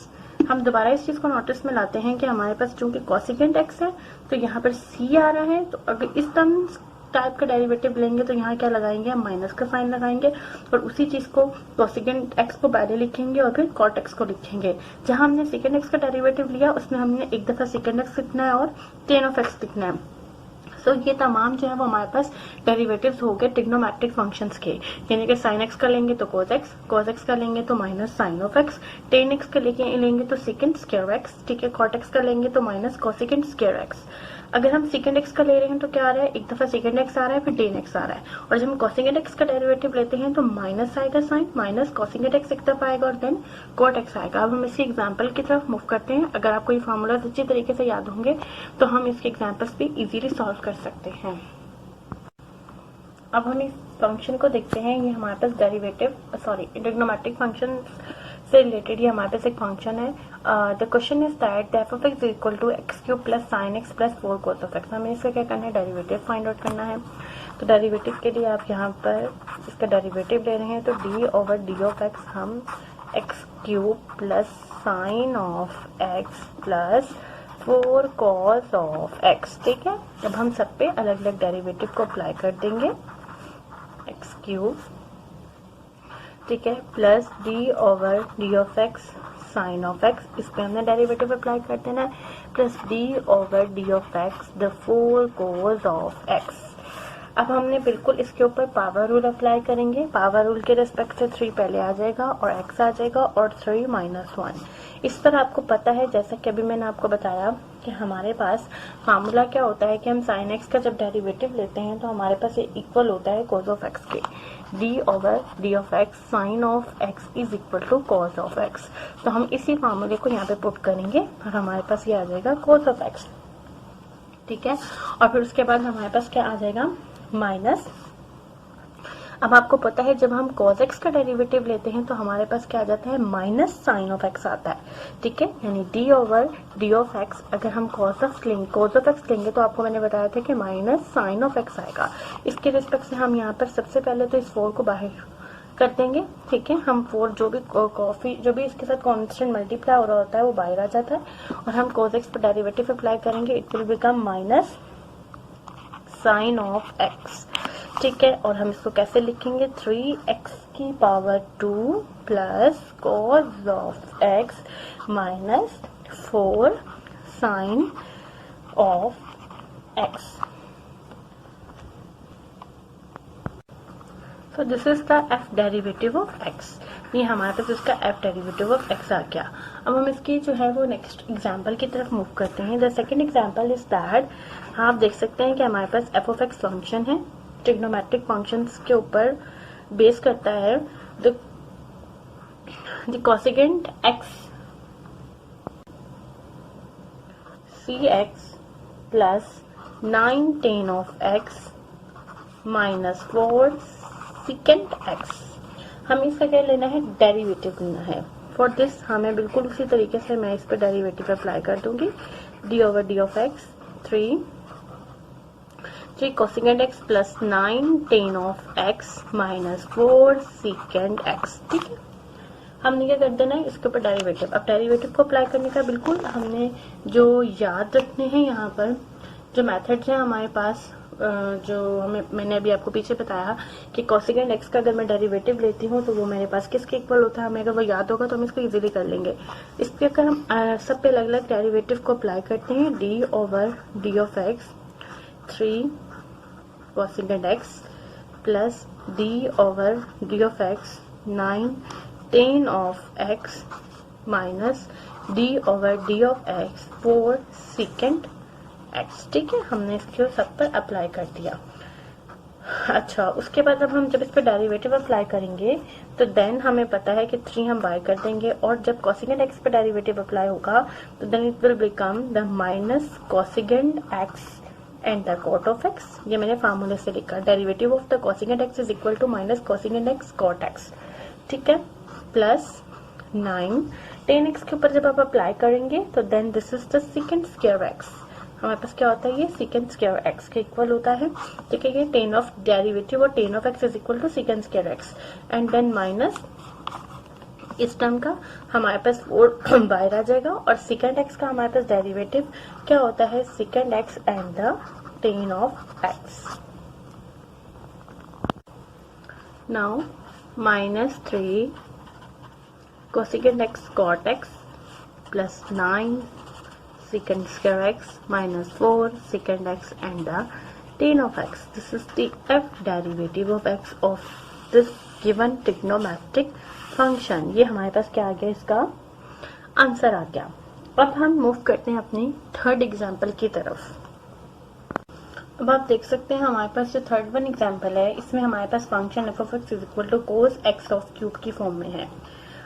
हम दोबारा इस चीज को नोटिस में लाते हैं कि हमारे पास चूंकि कोसेकेंड एक्स है तो यहाँ पर c आ रहा है, तो अगर इस टर्म टाइप का डेरिवेटिव लेंगे तो यहाँ क्या लगाएंगे, हम माइनस का साइन लगाएंगे और उसी चीज को कोसेकेंड एक्स को पहले लिखेंगे और फिर कॉट एक्स को लिखेंगे। जहां हमने सेकेंड एक्स का डेरिवेटिव लिया उसमें हमने एक दफा सेकेंड एक्स लिखना है और टेन ऑफ एक्स लिखना है। तो ये तमाम जो है वो हमारे पास डेरिवेटिव्स हो गए ट्रिग्नोमेट्रिक फंक्शंस के, यानी कि साइन एक्स का लेंगे तो cos एक्स का लेंगे तो minus sine of x, tan x का लेंगे तो सेकेंड स्क्वायर एक्स, ठीक है, कॉट एक्स का लेंगे तो माइनस कोसेकेंड स्क्वायर एक्स। अगर हम सेकेंड एक्स का ले रहे हैं तो क्या आ रहा है, एक दफा सेकेंड एक्स आ रहा है फिर टेन एक्स आ रहा है, और जब हम कोसेकेंड एक्स का डेरिवेटिव लेते हैं तो माइनस आएगा साइन, माइनस कोसेकेंड एक्स एक दफा आएगा और देन कॉट एक्स आएगा। अब हम इसी एग्जांपल की तरफ मूव करते हैं। अगर आपको ये फॉर्मूला अच्छी तरीके से याद होंगे तो हम इसके एग्जांपल्स भी इजीली सॉल्व कर सकते हैं। अब हम इस फंक्शन को देखते हैं, ये हमारे पास डेरिवेटिव ट्रिग्नोमेट्रिक फंक्शन से रिलेटेड ये हमारे पास एक फंक्शन है। The question is that f of x equal to x cube plus sine x plus 4 cos of x. हमें इसका क्या करना है, डेरिवेटिव फाइंड आउट करना है। तो डेरिवेटिव के लिए आप यहाँ पर इसका डेरिवेटिव ले रहे हैं तो d over d of x हम x cube plus sine of x plus 4 cos of x, ठीक है। अब हम सब पे अलग अलग डेरिवेटिव को अप्लाई कर देंगे, एक्स क्यूब, ठीक है, plus d over d of x sine of x, इस पे हमने डेरिवेटिव अप्लाई कर देना है, plus d over d of x the 4 cos of x. अब हमने बिल्कुल इसके ऊपर पावर रूल अप्लाई करेंगे। पावर रूल के रिस्पेक्ट से 3 पहले आ जाएगा और x आ जाएगा और 3 - 1। इस पर आपको पता है, जैसा कि अभी मैंने आपको बताया कि हमारे पास फार्मूला क्या होता है कि हम साइन एक्स का जब डेरिवेटिव लेते हैं तो हमारे पास ये इक्वल होता है cos ऑफ एक्स के। D over d of x sine of x is equal to cos of x. तो हम इसी फार्मूले को यहाँ पे पुट करेंगे और हमारे पास ये आ जाएगा cos ऑफ एक्स, ठीक है। और फिर उसके बाद हमारे पास क्या आ जाएगा, माइनस। अब आपको पता है जब हम cos x का डेरिवेटिव लेते हैं तो हमारे पास क्या आ जाता है, माइनस साइन ऑफ x आता है, ठीक है, यानी d over d of x। अगर हम cos ऑफ x लेंगे तो आपको मैंने बताया था कि माइनस साइन ऑफ x आएगा। इसके रिस्पेक्ट से हम यहाँ पर सबसे पहले तो इस 4 को बाहर कर देंगे, ठीक है। हम 4 जो भी इसके साथ कांस्टेंट मल्टीप्लाई हो रहा होता है वो बाहर आ जाता है और हम cos x पर डेरिवेटिव अप्लाई करेंगे, it will become minus sine of x, ठीक है। और हम इसको कैसे लिखेंगे, 3x की power 2 plus cos of x minus 4 sine of x। So this is the f derivative of x। ये हमारे पास इसका f डेरिवेटिव ऑफ x आ गया। अब हम इसकी जो है वो नेक्स्ट एग्जांपल की तरफ मूव करते हैं। The second example is that, आप देख सकते हैं कि हमारे पास f ऑफ x फंक्शन है, ट्रिग्नोमेट्रिक फंक्शंस के ऊपर बेस करता है। The cosecant x cx plus 9 tan of x minus 4 second x। हमें इसका क्या लेना है, डेरिवेटिव लेना है। फॉर दिस हमें बिल्कुल उसी तरीके से मैं इस पर डेरिवेटिव अप्लाई कर दूंगी। D over d of x 3 cosecant x plus 9 ten of x minus 4 second x. ठीक है, हमने क्या कर देना है इसके ऊपर डेरिवेटिव। अब डेरिवेटिव को अप्लाई करने का बिल्कुल हमने जो याद रखने हैं यहाँ पर जो मेथड्स हैं हमारे पास, जो मैंने अभी आपको पीछे बताया कि कोसेकेंड एक्स का अगर मैं डेरिवेटिव लेती हूँ तो वो मेरे पास किसके इक्वल होता है, हमें अगर वो याद होगा तो हम इसको इजीली कर लेंगे। इसके अगर हम सब पे अलग अलग डेरिवेटिव को अप्लाई करते हैं, d over d of x 3 cosecant x plus d over d of x 9 ten of x minus d over d of x 4 second x. ठीक है, हमने इसको सब पर अप्लाई कर दिया। अच्छा, उसके बाद अब हम जब इस पर डेरिवेटिव अप्लाई करेंगे तो देन हमें पता है कि 3 हम बाय कर देंगे, और जब कोसेकेंड एक्स पर डेरिवेटिव अप्लाई होगा तो then it will become the minus cosecant x and the cot of x. ये मैंने फार्मूले से लिखा, derivative of the cosecant x is equal to minus cosecant x cot x. ठीक है, प्लस 9 10 एक्स के ऊपर जब आप अप्लाई करेंगे तो then this is the secant square x. हमारे पास क्या होता है, ये सेकेंड स्क्वायर एक्स के इक्वल होता है। ठीक है, ये टेन ऑफ डेरिवेटिव और tan of x is equal to secant square x and then minus इस टर्म का हमारे पास 4 बाहर आ जाएगा, और सेकेंड एक्स का हमारे पास डेरिवेटिव क्या होता है, secant x and the tan of x. Now minus 3 cosecant x cot x plus 9 secant square x minus 4 secant x and the tan of x. This is the f derivative of x of this given trigonometric function. ये हमारे पास क्या आ गया, इसका answer आ गया। अब हम move करते हैं अपनी थर्ड एग्जाम्पल की तरफ। अब आप देख सकते हैं हमारे पास जो थर्ड वन एग्जाम्पल है इसमें हमारे पास function f of x is equal to cos x of cube की फॉर्म में है।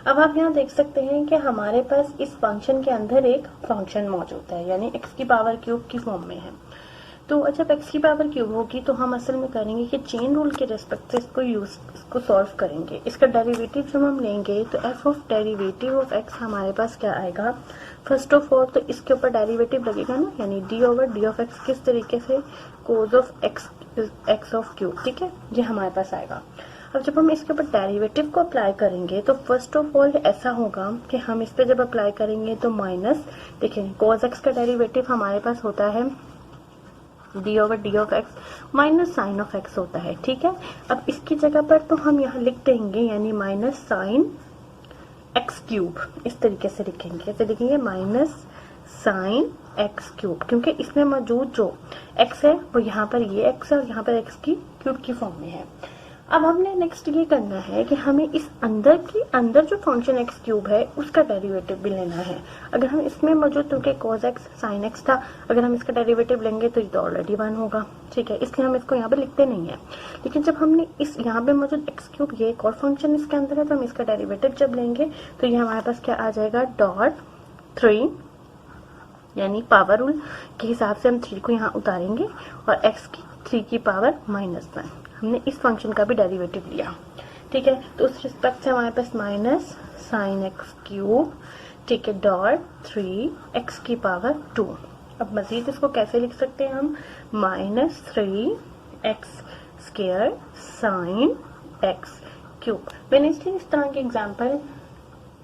अब आप यहाँ देख सकते हैं कि हमारे पास इस फंक्शन के अंदर एक फंक्शन मौजूद है, यानी x की पावर क्यूब की फॉर्म में है। तो जब x की पावर क्यूब होगी तो हम असल में करेंगे कि चेन रूल के रेस्पेक्ट से इसको सॉल्व करेंगे। इसका डेरिवेटिव जब हम लेंगे तो f of derivative of x हमारे पास क्या आएगा, फर्स्ट ऑफ ऑल तो इसके ऊपर डेरिवेटिव लगेगा ना, यानी d over d of x किस तरीके से, cos of x of cube. ठीक है, ये हमारे पास आएगा। अब जब हम इसके ऊपर डेरिवेटिव को अप्लाई करेंगे तो फर्स्ट ऑफ ऑल ऐसा होगा कि हम इस पे जब अप्लाई करेंगे तो माइनस, देखिए cos x का डेरिवेटिव हमारे पास होता है d over d of x minus sine of x होता है। ठीक है, अब इसकी जगह पर तो हम यहाँ लिख देंगे यानी माइनस साइन एक्स क्यूब, इस तरीके से लिखेंगे। कैसे लिखेंगे, माइनस साइन एक्स क्यूब, क्योंकि इसमें मौजूद जो x है वो यहाँ पर ये x है और यहाँ पर x की क्यूब की फॉर्म में है। अब हमने नेक्स्ट ये करना है कि हमें इस अंदर जो फंक्शन एक्स क्यूब है उसका डेरिवेटिव भी लेना है। अगर हम इसमें मौजूद, क्योंकि cos x sin x था, अगर हम इसका डेरिवेटिव लेंगे तो ये तो ऑलरेडी 1 होगा। ठीक है, इसलिए हम इसको यहाँ पे लिखते नहीं है। लेकिन जब हमने इस यहाँ पे मौजूद एक्स क्यूब, ये एक और फंक्शन इसके अंदर है, तो हम इसका डेरिवेटिव जब लेंगे तो ये हमारे पास क्या आ जाएगा, डॉट 3, यानी पावर रूल के हिसाब से हम 3 को यहाँ उतारेंगे और x की 3 की पावर -1। हमने इस फंक्शन का भी डेरिवेटिव लिया। ठीक है, तो उस रिस्पेक्ट से हमारे पास माइनस साइन एक्स क्यूब, ठीक है, डॉट 3 एक्स की पावर 2। अब मजीद इसको कैसे लिख सकते हैं हम, minus 3 x square sine x cube. मैंने इसलिए इस तरह के एग्जाम्पल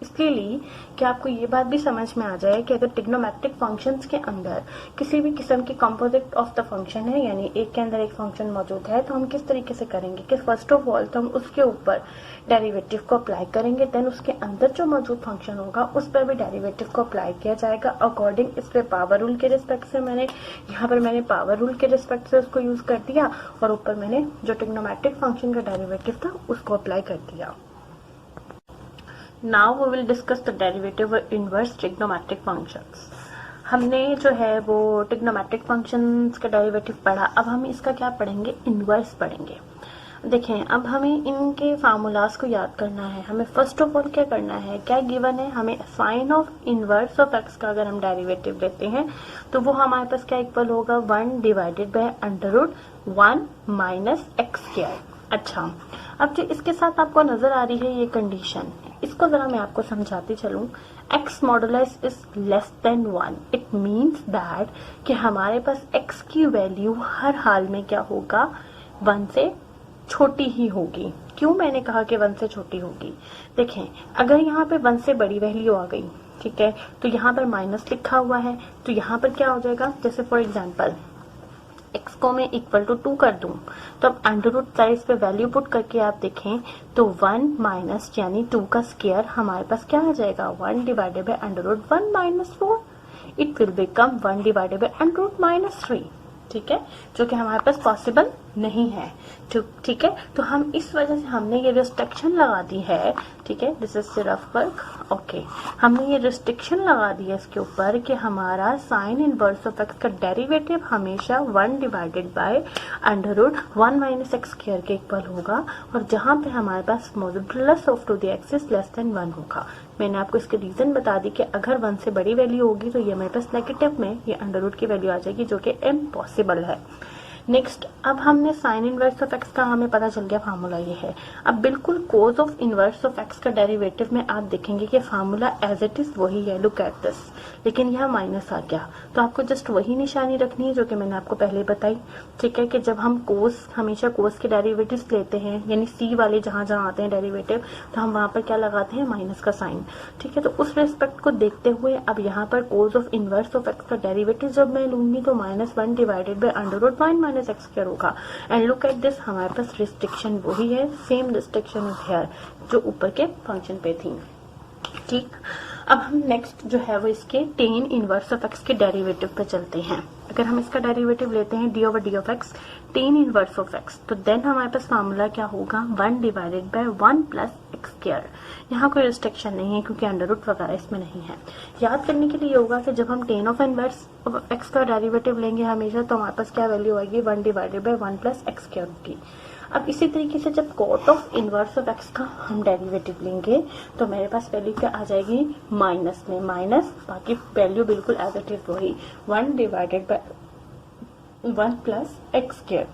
इसलिए ली कि आपको ये बात भी समझ में आ जाए कि अगर ट्रिग्नोमेट्रिक फंक्शंस के अंदर किसी भी किस्म की कंपोजिट ऑफ द फंक्शन है, यानी एक के अंदर एक फंक्शन मौजूद है, तो हम किस तरीके से करेंगे कि फर्स्ट ऑफ ऑल तो हम उसके ऊपर डेरिवेटिव को अप्लाई करेंगे, देन उसके अंदर जो मौजूद फंक्शन होगा उस पर भी डेरिवेटिव को अप्लाई किया जाएगा अकॉर्डिंग इस पे पावर रूल के रिस्पेक्ट से। यहाँ पर मैंने पावर रूल के रिस्पेक्ट से उसको यूज कर दिया और ऊपर मैंने जो ट्रिग्नोमेट्रिक फंक्शन का डेरिवेटिव था उसको अप्लाई कर दिया। Now we will discuss the derivative of inverse trigonometric functions. हमने जो है वो ट्रिग्नोमेट्रिक फंक्शंस का डेरिवेटिव पढ़ा, अब हम इसका क्या पढ़ेंगे, इनवर्स पढ़ेंगे। देखें, अब हमें इनके फार्मूलाज को याद करना है। हमें फर्स्ट ऑफ ऑल क्या करना है, क्या गिवन है, हमें sine of inverse of x का अगर हम डेरिवेटिव लेते हैं तो वो हमारे पास क्या इक्वल होगा, 1 divided by √1 minus x square. अच्छा, अब जो इसके साथ आपको नजर आ रही है ये कंडीशन, इसको जरा मैं आपको समझाती चलूं। x modulus is less than 1, it means that कि हमारे पास x की वैल्यू हर हाल में क्या होगा, 1 से छोटी ही होगी। क्यों मैंने कहा कि 1 से छोटी होगी? देखें, अगर यहाँ पे 1 से बड़ी वैल्यू आ गई, ठीक है, तो यहाँ पर माइनस लिखा हुआ है, तो यहाँ पर क्या हो जाएगा, जैसे फॉर एग्जांपल x को मैं इक्वल टू 2 कर दूं, तो अब अंडर रूट साइज पे वैल्यू पुट करके आप देखें तो 1 माइनस यानी 2 का स्क्वायर हमारे पास क्या आ जाएगा, 1 divided by under root 1 minus 4। It will become 1 divided by under root minus 3, ठीक है, जो कि हमारे पास पॉसिबल नहीं है। ठीक है, तो हम इस वजह से हमने ये रिस्ट्रिक्शन लगा दी है, ठीक है, this is rough work, okay, हमने ये रिस्ट्रिक्शन लगा दी है इसके ऊपर कि हमारा साइन इनवर्स ऑफ एक्स का डेरिवेटिव हमेशा 1 divided by under root 1 minus x square के इक्वल होगा, और जहां पे हमारे पास modulus of 2 the x is less than 1 होगा। मैंने आपको इसके रीजन बता दी कि अगर 1 से बड़ी वैल्यू होगी तो ये हमारे पास नेगेटिव में ये अंडर रूट की वैल्यू आ जाएगी, जो कि इम्पॉसिबल है। नेक्स्ट, अब हमने साइन इनवर्स ऑफ एक्स का हमें पता चल गया फार्मूला ये है। अब बिल्कुल कोस ऑफ इनवर्स ऑफ एक्स का डेरिवेटिव में आप देखेंगे कि फार्मूला एज इट इज वही है, लुक एट दिस, लेकिन यहाँ माइनस आ गया, तो आपको जस्ट वही निशानी रखनी है जो कि मैंने आपको पहले बताई, ठीक है, कि जब हम कोस हमेशा कोस के डेरिवेटिव्स लेते हैं, यानी सी वाले जहां जहां आते हैं डेरिवेटिव, तो हम वहां पर क्या लगाते हैं, माइनस का साइन, ठीक है। तो उस रेस्पेक्ट को देखते हुए अब यहाँ पर cos of inverse of x का डेरिवेटिव जब मैं लूंगी तो -1 divided by under root 1 minus x square होगा। एंड लुक एट दिस, हमारे पास रिस्ट्रिक्शन वही है, सेम रिस्ट्रिक्शन इज हियर जो ऊपर के फंक्शन पे थी, ठीक। अब हम नेक्स्ट जो है वो इसके टेन इनवर्स ऑफ एक्स के डेरिवेटिव पे चलते हैं। अगर हम इसका डेरिवेटिव लेते हैं d over d of x tan inverse of x, तो देन हमारे पास फार्मूला क्या होगा, 1 divided by 1 plus x square. यहाँ कोई रिस्ट्रिक्शन नहीं है क्योंकि अंडर रूट वगैरह इसमें नहीं है। याद करने के लिए होगा कि जब हम tan of inverse of x का डेरिवेटिव लेंगे हमेशा, तो हमारे पास क्या वैल्यू आएगी, 1 divided by 1 plus x square होगी। अब इसी तरीके से जब cot of inverse of x का हम डेरिवेटिव लेंगे तो मेरे पास वैल्यू क्या आ जाएगी, माइनस में माइनस, बाकी वैल्यू बिल्कुल एज इट इज वही, 1 divided by 1 plus x square.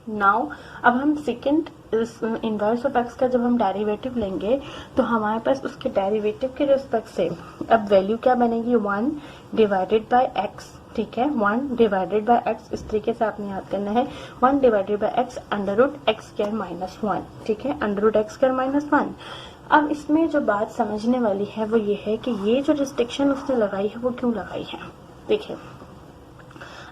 Now अब हम सेकेंड इनवर्स ऑफ एक्स का जब हम डेरिवेटिव लेंगे तो हमारे पास उसके डेरिवेटिव के रिस्पेक्ट से अब वैल्यू क्या बनेगी, 1 डिवाइडेड बाय एक्स, ठीक है, 1 डिवाइडेड बाय एक्स, इस तरीके से आपने याद करना है, 1 divided by x under root x square minus 1, ठीक है, under root x square minus 1। अब इसमें जो बात समझने वाली है वो ये है कि ये जो रिस्ट्रिक्शन उसने लगाई है वो क्यों लगाई है। देखिए,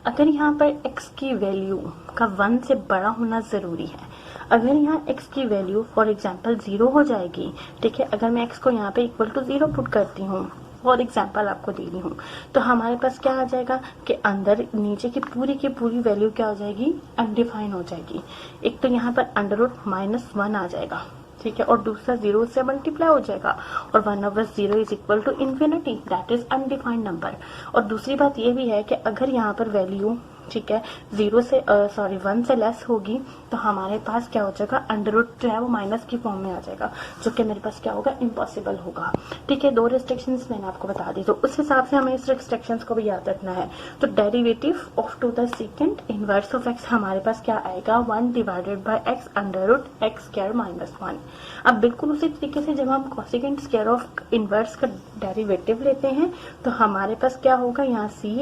अगर यहाँ पर x की वैल्यू का 1 से बड़ा होना जरूरी है, अगर यहाँ x की वैल्यू फॉर एग्जांपल 0 हो जाएगी, ठीक है, अगर मैं x को यहाँ पे इक्वल टू 0 पुट करती हूँ, फॉर एग्जाम्पल आपको दे रही हूँ, तो हमारे पास क्या आ जाएगा कि अंदर नीचे की पूरी वैल्यू क्या हो जाएगी, अनडिफाइन हो जाएगी। एक तो यहाँ पर अंडर रूट -1 आ जाएगा, ठीक है, और दूसरा 0 से मल्टीप्लाई हो जाएगा, और 1/0 is equal to infinity, that is undefined number. और दूसरी बात ये भी है कि अगर यहाँ पर वैल्यू, ठीक है, 1 से लेस होगी तो हमारे पास क्या हो जाएगा, अंडर रूट जो है वो माइनस की फॉर्म में आ जाएगा, जो कि मेरे पास क्या होगा, इम्पॉसिबल होगा, ठीक है। 2 रिस्ट्रिक्शंस मैंने आपको बता दी, तो उस हिसाब से हमें इस रिस्ट्रिक्शंस को भी याद रखना है। तो derivative of to the second inverse of x हमारे पास क्या आएगा, 1 divided by x under root x square minus 1। अब बिल्कुल उसी तरीके से जब हम कोसेकेंड स्क्वायर ऑफ इनवर्स का डेरिवेटिव लेते हैं तो हमारे पास क्या होगा, यहाँ सी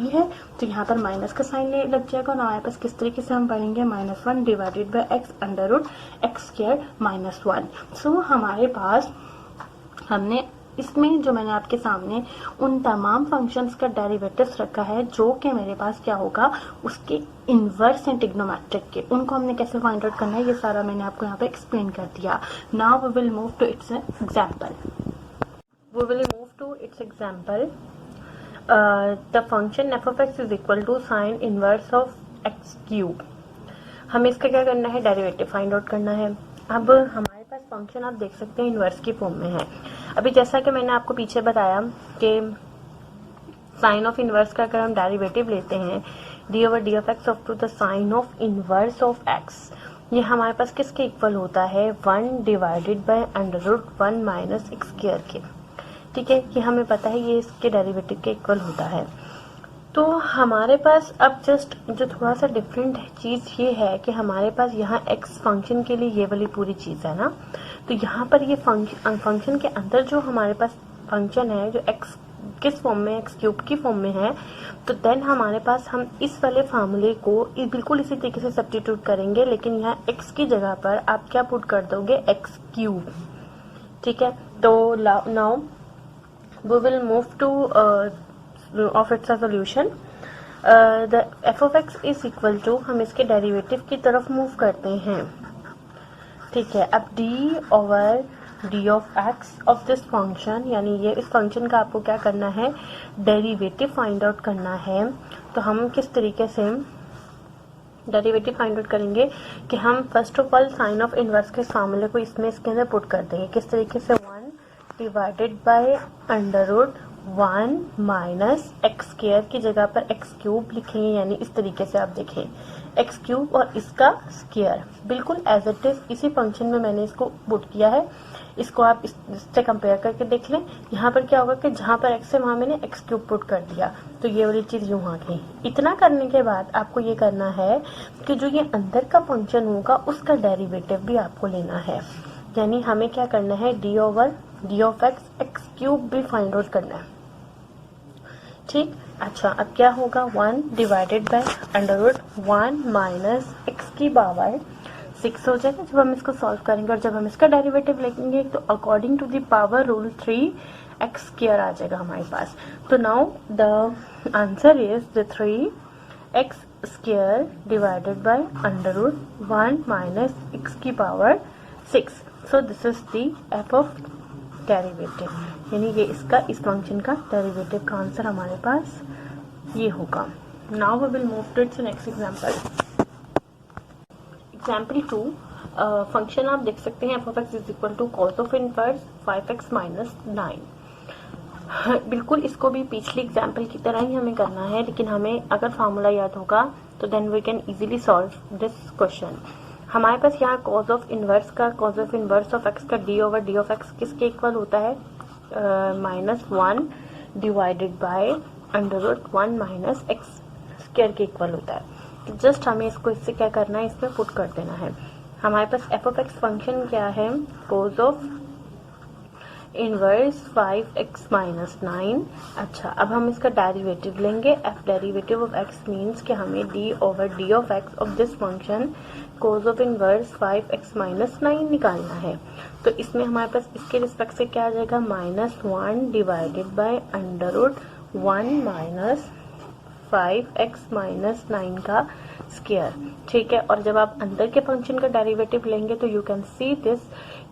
है तो यहाँ पर माइनस का साइन लग जाएगा, और हमारे पास किस तरीके से हम पढ़ेंगे, -1 divided by x under root x square minus 1। So हमारे पास हमने इसमें जो मैंने आपके सामने उन तमाम फंक्शंस का डेरिवेटिव्स रखा है जो कि मेरे पास क्या होगा, उसके इनवर्स हैं ट्रिग्नोमेट्रिक के, उनको हमने कैसे फाइंड आउट करना है ये सारा मैंने आपको यहाँ पे एक्सप्लेन कर दिया। Now we will move to its example. The function f of x is equal to sine inverse of x cube. हमें इसका क्या करना है, डेरिवेटिव फाइंड आउट करना है। अब हमारे पास फंक्शन आप देख सकते हैं इनवर्स की फॉर्म में है। अभी जैसा कि मैंने आपको पीछे बताया कि साइन ऑफ इनवर्स का अगर हम डेरिवेटिव लेते हैं, d over d of x of to the sine of inverse of x, ये हमारे पास किसके इक्वल होता है, 1 divided by under root 1 minus x square के, ठीक है, ये हमें पता है ये इसके डेरिवेटिव के इक्वल होता है। तो हमारे पास अब जस्ट जो थोड़ा सा डिफरेंट चीज़ ये है कि हमारे पास यहाँ x फंक्शन के लिए ये वाली पूरी चीज़ है ना, तो यहाँ पर ये फंक्शन के अंदर जो हमारे पास फंक्शन है जो x किस फॉर्म में, एक्स क्यूब की फॉर्म में है, तो देन हमारे पास हम इस वाले फार्मूले को बिल्कुल इसी तरीके से सब्स्टिट्यूट करेंगे, लेकिन यहाँ x की जगह पर आप क्या पुट कर दोगे, एक्स क्यूब। ठीक है, तो now we will move to of its solution. The f of x is equal to, हम इसके डेरिवेटिव की तरफ मूव करते हैं। ठीक है, अब D over d of x of this function, यानी ये इस फंक्शन का आपको क्या करना है, डेरिवेटिव फाइंड आउट करना है। तो हम किस तरीके से डेरिवेटिव फाइंड आउट करेंगे कि हम first of all sine of inverse के फार्मूले को इसमें इसके अंदर पुट कर देंगे। किस तरीके से, 1 divided by under root 1 minus x square की जगह पर एक्स क्यूब लिखेंगे, यानी इस तरीके से आप देखें एक्स क्यूब और इसका स्क्वायर बिल्कुल एज इट इज इसी फंक्शन में मैंने इसको पुट किया है। इसको आप इससे कंपेयर करके देख लें। यहाँ पर क्या होगा कि जहाँ पर एक्स है वहां मैंने एक्स क्यूब पुट कर दिया, तो ये वाली चीज यूं आ गई। इतना करने के बाद आपको ये करना है कि जो ये अंदर का फंक्शन होगा उसका डेरिवेटिव भी आपको लेना है, यानी हमें क्या करना है, d over d of x x cube भी फाइंड आउट करना है। ठीक, अच्छा अब क्या होगा, 1 divided by under root 1 minus x की पावर 6 हो जाएगा जब हम इसको सॉल्व करेंगे, और जब हम इसका डेरिवेटिव लेंगे तो according to the power rule 3 x square आ जाएगा हमारे पास। तो now the answer is the 3 x square divided by under root 1 minus x की power 6। So this is the f of derivative, यानी ये इसका इस फंक्शन का डेरिवेटिव का आंसर हमारे पास ये होगा। Now we will move to its next example. Example 2, function आप देख सकते हैं f of x is equal to cos of inverse 5x minus 9। बिल्कुल इसको भी पिछली एग्जाम्पल की तरह ही हमें करना है, लेकिन हमें अगर फार्मूला याद होगा तो then we can easily solve this question. हमारे पास यहाँ cos of inverse of x का d over d of x किसके इक्वल होता है, -1 divided by under root 1 minus x square के इक्वल होता है। जस्ट हमें इसको इससे क्या करना है, इसमें पुट कर देना है। हमारे पास एफ ऑफ एक्स फंक्शन क्या है, कोस ऑफ इनवर्स 5x माइनस 9। अच्छा, अब हम इसका डेरिवेटिव लेंगे। F derivative of x means कि हमें D over d of x of this function cos of inverse 5x minus 9 निकालना है। तो इसमें हमारे पास इसके रिस्पेक्ट से क्या आ जाएगा, -1 divided by under root 1 minus 5x minus 9 का स्क्वायर। ठीक है, और जब आप अंदर के फंक्शन का डेरिवेटिव लेंगे तो यू कैन सी दिस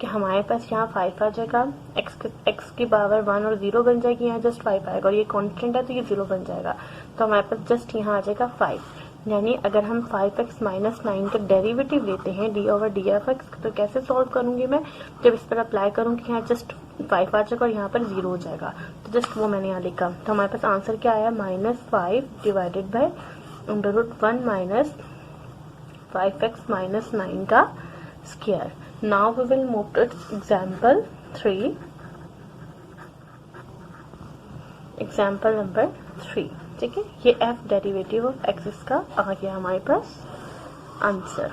कि हमारे पास यहाँ 5 आ जाएगा, x की पावर 1 और 0 बन जाएगी, यहाँ जस्ट 5 आएगा, और ये कांस्टेंट है तो ये 0 बन जाएगा, तो हमारे पास जस्ट यहाँ आ जाएगा 5। यानी अगर हम 5x माइनस 9 का डेरिवेटिव लेते हैं d over d of x, तो कैसे सॉल्व करूंगी मैं, जब इस पर अप्लाई करूंगी यहाँ जस्ट 5 आ जाएगा और यहाँ पर 0 हो जाएगा, तो जस्ट वो मैंने यहाँ लिखा। तो हमारे पास आंसर क्या आया, -5 divided by under root 1 minus 5x minus 9 का square. Now we will move to example 3। Example number 3, ठीक है, ये एफ डेरिवेटिव ऑफ एक्स का आ गया हमारे पास answer.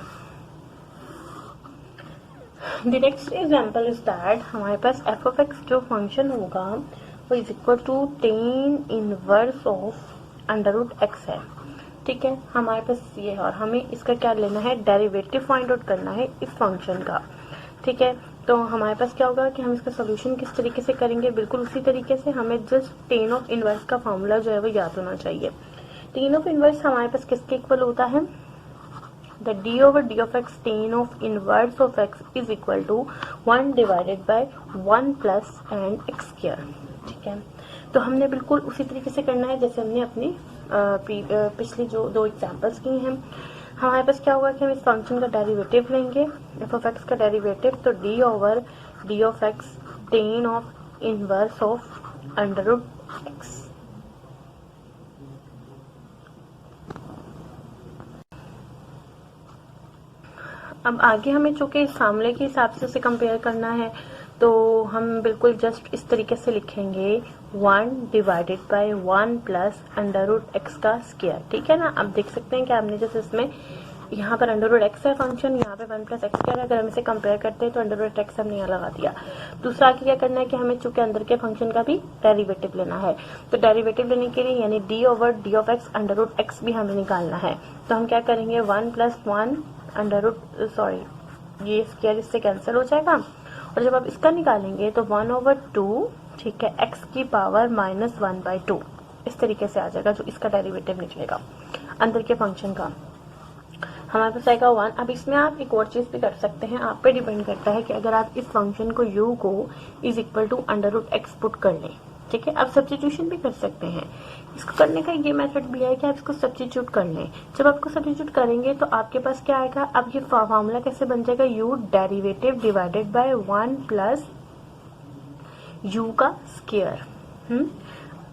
The next example is that हमारे पास एफ ऑफ एक्स जो फंक्शन होगा वो is equal to tan inverse of under root x है। ठीक है, हमारे पास ये है और हमें इसका क्या लेना है, डेरिवेटिव फाइंड आउट करना है इस फंक्शन का। ठीक है, तो हमारे पास क्या होगा कि हम इसका सोल्यूशन किस तरीके से करेंगे, बिल्कुल उसी तरीके से हमें जस्ट tan ऑफ इनवर्स का फॉर्मूला जो है वो याद होना चाहिए। tan ऑफ इनवर्स हमारे पास किसके इक्वल होता है, the d over d of x tan of inverse of x is equal to 1 divided by 1 plus and x square. ठीक है, तो हमने बिल्कुल उसी तरीके से करना है जैसे हमने अपनी पिछली जो 2 एग्जाम्पल्स की हैं। हमारे पास क्या होगा कि हम इस फंक्शन का डेरिवेटिव लेंगे, एफ ऑफ एक्स का डेरिवेटिव, तो d over d of x tan of inverse of under root x. अब आगे हमें चूंकि इस फार्मूले के हिसाब से उसे कंपेयर करना है, तो हम बिल्कुल जस्ट इस तरीके से लिखेंगे 1 divided by 1 plus under root x का स्क्वायर, ठीक है ना। आप देख सकते हैं कि आपने जैसे इसमें यहाँ पर अंडर रूट एक्स है फंक्शन, यहाँ पे 1 प्लस एक्स स्क्वायर है। अगर हम इसे कंपेयर करते हैं तो अंडर रूट एक्स हमने यहाँ लगा दिया। दूसरा आगे क्या करना है कि हमें चूंकि अंदर के फंक्शन का भी डेरिवेटिव लेना है, तो डेरिवेटिव लेने के लिए यानी d over d of x under root x भी हमें निकालना है। तो हम क्या करेंगे 1 प्लस 1 अंडर रूट ये स्क्वायर इससे कैंसिल हो जाएगा, और जब आप इसका निकालेंगे तो 1/2, ठीक है, एक्स की पावर -1/2 इस तरीके से आ जाएगा जो इसका डेरिवेटिव निकलेगा अंदर के फंक्शन का। हमारे पास आएगा 1। अब इसमें आप एक और चीज भी कर सकते हैं, आप पे डिपेंड करता है कि अगर आप इस फंक्शन को u को is equal to under root x put कर लें, ठीक है। आप सब्स्टिट्यूशन भी कर सकते हैं। इसको करने का ये मेथड भी है कि आप इसको सब्स्टिट्यूट कर लें। जब आपको सब्स्टिट्यूट करेंगे तो आपके पास क्या आएगा, अब ये फॉर्मूला कैसे बन जाएगा, u derivative divided by 1 plus u का स्क्वायर।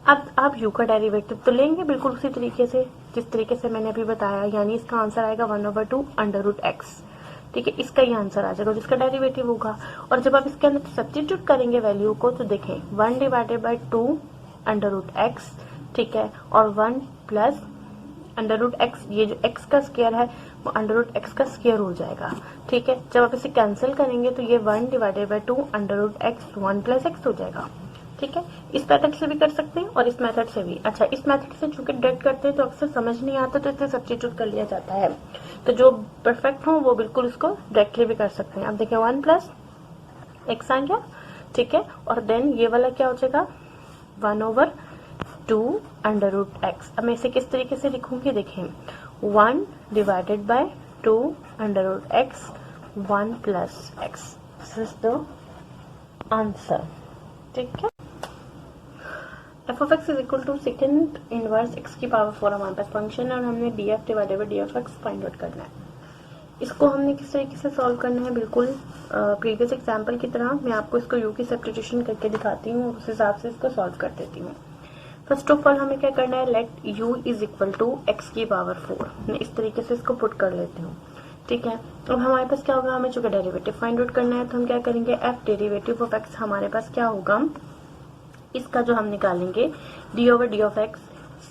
अब आप u का डेरिवेटिव तो लेंगे बिल्कुल उसी तरीके से जिस तरीके से मैंने अभी बताया, यानी इसका आंसर आएगा 1/2 अंडर रूट एक्स, ठीक है। इसका ये आंसर आ जाएगा जिसका डेरिवेटिव होगा। और जब आप इसके अंदर सब्स्टिट्यूट करेंगे वैल्यू को तो देखें 1 divided by 2 under root x, ठीक है, और 1 प्लस अंडर रूट एक्स, ये जो एक्स का स्क्वायर है वो अंडर रूट एक्स का स्क्वायर हो जाएगा, ठीक है। जब आप इसे कैंसिल करेंगे तो ये 1 divided by 2 under root x 1 plus x हो जाएगा, ठीक है। इस मेथड से भी कर सकते हैं और इस मेथड से भी। अच्छा, इस मेथड से चूंकि डायरेक्ट करते हैं तो अक्सर समझ नहीं आता, तो इसे सब्स्टिट्यूट कर लिया जाता है। तो जो परफेक्ट हो वो बिल्कुल इसको डायरेक्टली भी कर सकते हैं। अब देखिए 1 प्लस एक्स आ गया, ठीक है, और देन ये वाला क्या हो जाएगा 1/2 अंडर रूट एक्स। अब मैं इसे किस तरीके से लिखूंगी, देखें 1 divided by 2 under root x 1 plus x, this is the answer, ठीक है। F of x is equal to second inverse x की पावर 4 हमारे पास फंक्शन है और हमने d f divided by d f x find out करना है। इसको हमने किस तरीके से सॉल्व करना है, बिल्कुल प्रीवियस एग्जांपल की तरह मैं आपको इसको यू की सब्स्टिट्यूशन करके दिखाती हूँ, उस हिसाब से इसको सॉल्व कर देती हूँ। फर्स्ट ऑफ ऑल हमें क्या करना है, let u is equal to x की पावर 4, मैं इस तरीके से इसको पुट कर लेती हूँ, ठीक है। अब हमारे पास क्या होगा, हमें चूंकि डेरिवेटिव फाइंड आउट करना है तो हम क्या करेंगे, एफ डेरिवेटिव ऑफ एक्स हमारे पास क्या होगा, इसका जो हम निकालेंगे D over d of x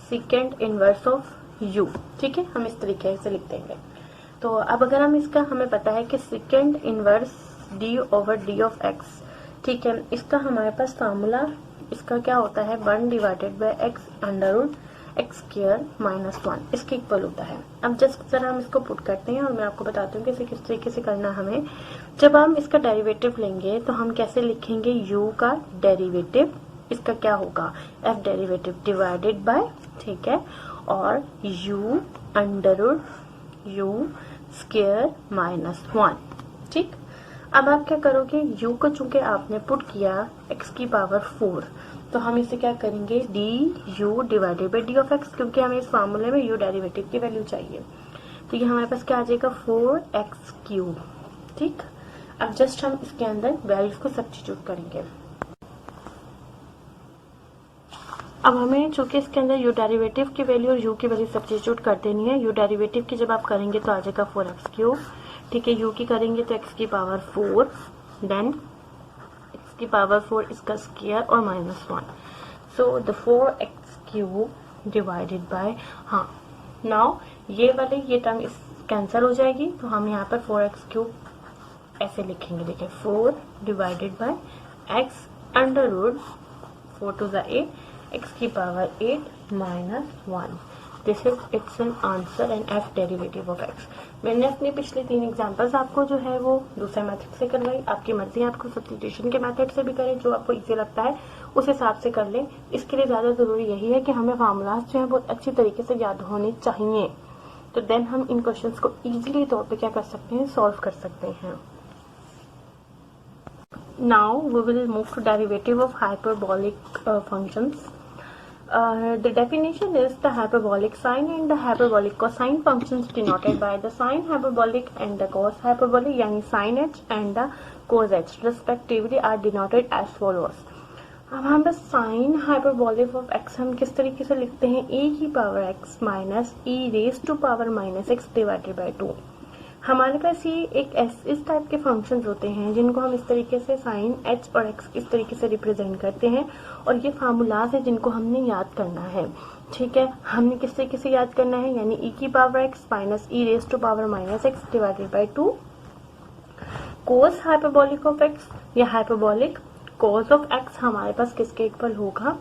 second inverse of you, ठीक है, हम इस तरीके से लिख देंगे। तो अब अगर हम इसका, हमें पता है कि second inverse D over d of x, ठीक है, इसका हमारे पास फार्मूला इसका क्या होता है 1 divided by x under root x square -1 इसके इक्वल होता है। अब जस्ट जरा हम इसको पुट करते हैं और मैं आपको बताती हूँ कि इसे किस तरीके से करना है हमें। जब हम इसका डेरिवेटिव लेंगे तो हम कैसे लिखेंगे, u का डेरिवेटिव, इसका क्या होगा f डेरिवेटिव डिवाइडेड बाय, ठीक है, और u under root u square -1, ठीक। अब आप क्या करोगे, u को चूंकि आपने पुट किया x की पावर 4, तो हम इसे क्या करेंगे du divided by D of x, क्योंकि हमें इस फार्मूले में u डेरिवेटिव की वैल्यू चाहिए। तो ये हमारे पास क्या आ जाएगा 4x3, ठीक। अब जस्ट हम इसके अंदर वैल्यूज को सब्स्टिट्यूट करेंगे। अब हमें चूंकि इसके अंदर u डेरिवेटिव की वैल्यू और u की वैल्यू सब्स्टिट्यूट कर देनी है। u डेरिवेटिव की जब आप करेंगे तो आ जाएगा 4x3, ठीक है। u की करेंगे तो x की पावर 4, देन x की पावर 4 इसका स्क्वायर और -1, so the 4x3 divided by, हाँ नाउ ये वाले ये टर्म इस कैंसिल हो जाएगी, तो हम यहाँ पर 4x3 ऐसे लिखेंगे, देखिए 4 divided by x under root 4 to the 8 x की power 8 -1, this is its an answer and f derivative of x। मैंने अपने पिछले 3 एग्जांपल्स आपको जो है वो दूसरे मेथड से करवाई, आपकी मर्जी है आपको सब्स्टिट्यूशन के मेथड से भी करें, जो आपको इजी लगता है उस हिसाब से कर लें। इसके लिए ज्यादा जरूरी यही है कि हमें फार्मूलाज जो है बहुत अच्छी तरीके से याद होने चाहिए, तो देन हम इन क्वेश्चंस को इजीली तौर पे क्या कर सकते हैं, सॉल्व कर सकते हैं। Now we will move to derivative of hyperbolic functions. The definition is the hyperbolic sine and the hyperbolic cosine functions denoted by the sine hyperbolic and the cos hyperbolic, यानी sin h and the cos h respectively are denoted as follows. अब हम बस sign hyperbolic of x हम किस तरीके से लिखते हैं, a की power x minus e raise to power -x divided by 2। हमारे पास ये एक इस टाइप के फंक्शंस होते हैं जिनको हम इस तरीके से साइन h और x इस तरीके से रिप्रेजेंट करते हैं, और ये फार्मूलाज है जिनको हमने याद करना है। ठीक है, हमने किस तरीके से याद करना है, यानी e की power x minus e raise to power minus x divided by 2 cos hyperbolic of x या हाइपरबोलिक कोस ऑफ x हमारे पास किसके इक्वल होगा,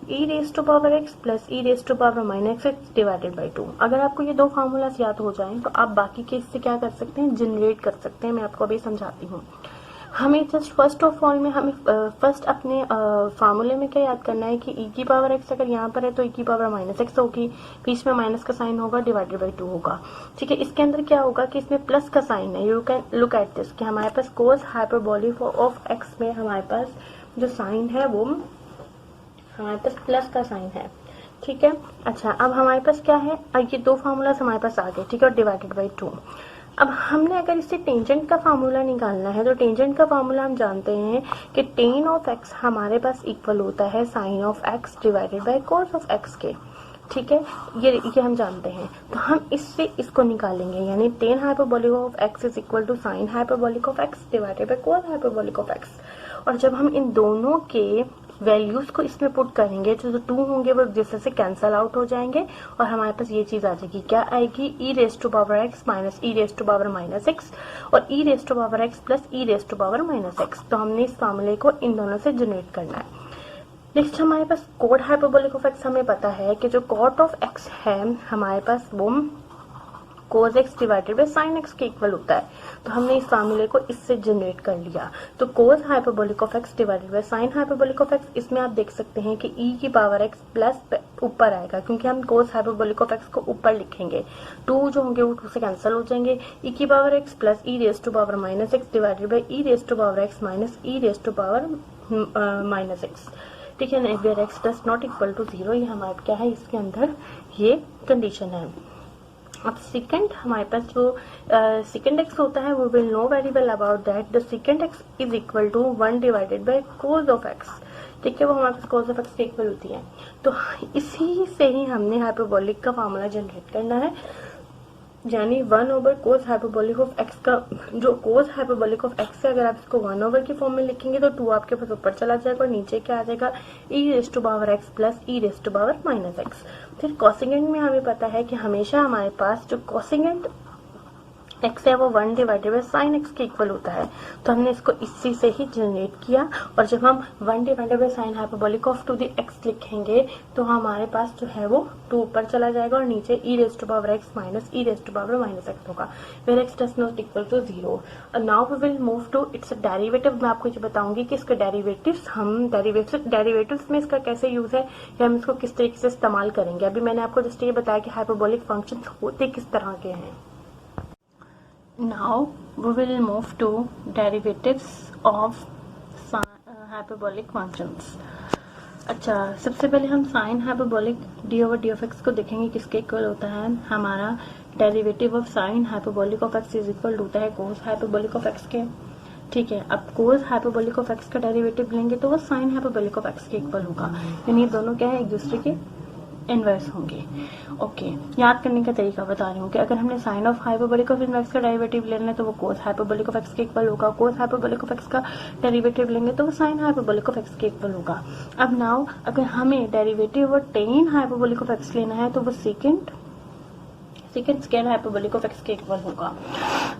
e raise to power x plus e raise to power minus x divided by 2। अगर आपको ये दो formulas याद हो जाएं तो आप बाकी के इससे क्या कर सकते हैं, जनरेट कर सकते हैं। मैं आपको अभी समझाती हूँ। हमें जस्ट फर्स्ट ऑफ ऑल में हमें फर्स्ट अपने फार्मूले में क्या याद करना है कि e की पावर x अगर यहाँ पर है तो e की पावर माइनस x होगी, बीच में माइनस का साइन होगा, डिवाइडेड बाई 2 होगा। ठीक है, इसके अंदर क्या होगा कि इसमें प्लस का साइन है। You can look at this कि हमारे पास कोस हाइपरबोलिक ऑफ x में हमारे पास जो साइन है वो हमारे पास प्लस का साइन है। ठीक है, अच्छा अब हमारे पास क्या है, ये दो फार्मूलाज हमारे पास आ गए। ठीक है, और डिवाइडेड बाई 2। अब हमने अगर इससे टेंजेंट का फार्मूला निकालना है तो टेंजेंट का फार्मूला हम जानते हैं कि टेन ऑफ x हमारे पास इक्वल होता है sine of x divided by cos of x के। ठीक है, ये हम जानते हैं, तो हम इससे इसको निकालेंगे, यानी tan hyperbolic of x is equal to sine hyperbolic of x divided by cos hyperbolic of x। और जब हम इन दोनों के वैल्यूज को इसमें पुट करेंगे तो जो 2 होंगे वो जिससे से कैंसल आउट हो जाएंगे और हमारे पास ये चीज आ जाएगी। क्या आएगी, e raise to power x minus e raise to power minus x और e raise to power x plus e raise to power minus x। तो हमने इस फार्मूले को इन दोनों से जनरेट करना है। नेक्स्ट हमारे पास कोड हाइपरबोलिक ऑफ x, हमें पता है कि जो कॉट ऑफ x है हमारे पास वो कोस x divided by sign x के इक्वल होता है। तो हमने इस फार्मूले को इससे जनरेट कर लिया। तो cos hyperbolic of x divided by sine hyperbolic of x, इसमें आप देख सकते हैं कि e की पावर x प्लस ऊपर आएगा क्योंकि हम कोस हाइपरबोलिक ऑफ x को ऊपर लिखेंगे। 2 जो होंगे वो 2 से कैंसिल हो जाएंगे। e की power x plus e raise to power minus x divided by e raise to power x minus e raise to power minus x। ठीक है ना, where x does not equal to 0, ये हमारे क्या है, इसके अंदर ये कंडीशन है। अब सेकंड हमारे पास जो सेकंड x होता है वो will know very well about that the second x is equal to 1 divided by cos of x। ठीक है, वो हमारे पास कोस ऑफ x के इक्वल होती है। तो इसी से ही हमने हाइपरबोलिक का फार्मूला जनरेट करना है, यानी 1 over cos hyperbolic of x का जो कोस हाइपरबोलिक ऑफ x है, अगर आप इसको 1 ओवर के फॉर्म में लिखेंगे तो 2 आपके पास ऊपर चला जाएगा और नीचे क्या आ जाएगा, e raise to power x plus e raise to power minus x। फिर कोसेकेंड में हमें पता है कि हमेशा हमारे पास जो कोसेकेंड x है वो 1 डिवाइडेड बाय साइन x के इक्वल होता है। तो हमने इसको इसी से ही जनरेट किया और जब हम 1 divided by sine hyperbolic of to the x लिखेंगे तो हमारे पास जो है वो 2 ऊपर चला जाएगा और नीचे e raise to power x minus e raise to power minus x होगा, where x does not equal to 0। Now we will move to its derivative. मैं आपको ये बताऊंगी कि इसका डेरिवेटिव्स हम डेरिवेटिव्स में इसका कैसे यूज है या हम इसको किस तरीके से इस्तेमाल करेंगे। अभी मैंने आपको जस्ट ये बताया कि हाइपरबोलिक फंक्शन होते किस तरह के हैं। Now we will move to derivatives of hyperbolic functions। अच्छा, सबसे पहले हम sine hyperbolic D over d of x को देखेंगे किसके इक्वल होता है। हमारा derivative of sine hyperbolic of x is equal होता है कोस हाइपरबोलिक ऑफ एक्स के। ठीक है, अब कोस हाइपरबोलिक ऑफ एक्स का डेरिवेटिव लेंगे तो वो साइन हाइपरबोलिक ऑफ एक्स के इक्वल होगा, यानी दोनों क्या है, एक दूसरे के इनवर्स होंगे। ओके, याद करने का तरीका बता रही हूँ कि अगर हमने sine of hyperbolic of inverse का डेरिवेटिव लेना है तो वो कोस हाइपरबोलिक ऑफ एक्स के इक्वल होगा। कोस हाइपरबोलिक ऑफ एक्स का डेरिवेटिव लेंगे तो वो साइन हाइपरबोलिक ऑफ एक्स के इक्वल होगा। अब नाउ अगर हमें डेरिवेटिव और टेन हाइपरबोलिक ऑफ एक्स लेना है तो वो second square hyperbolic of x के इक्वल होगा।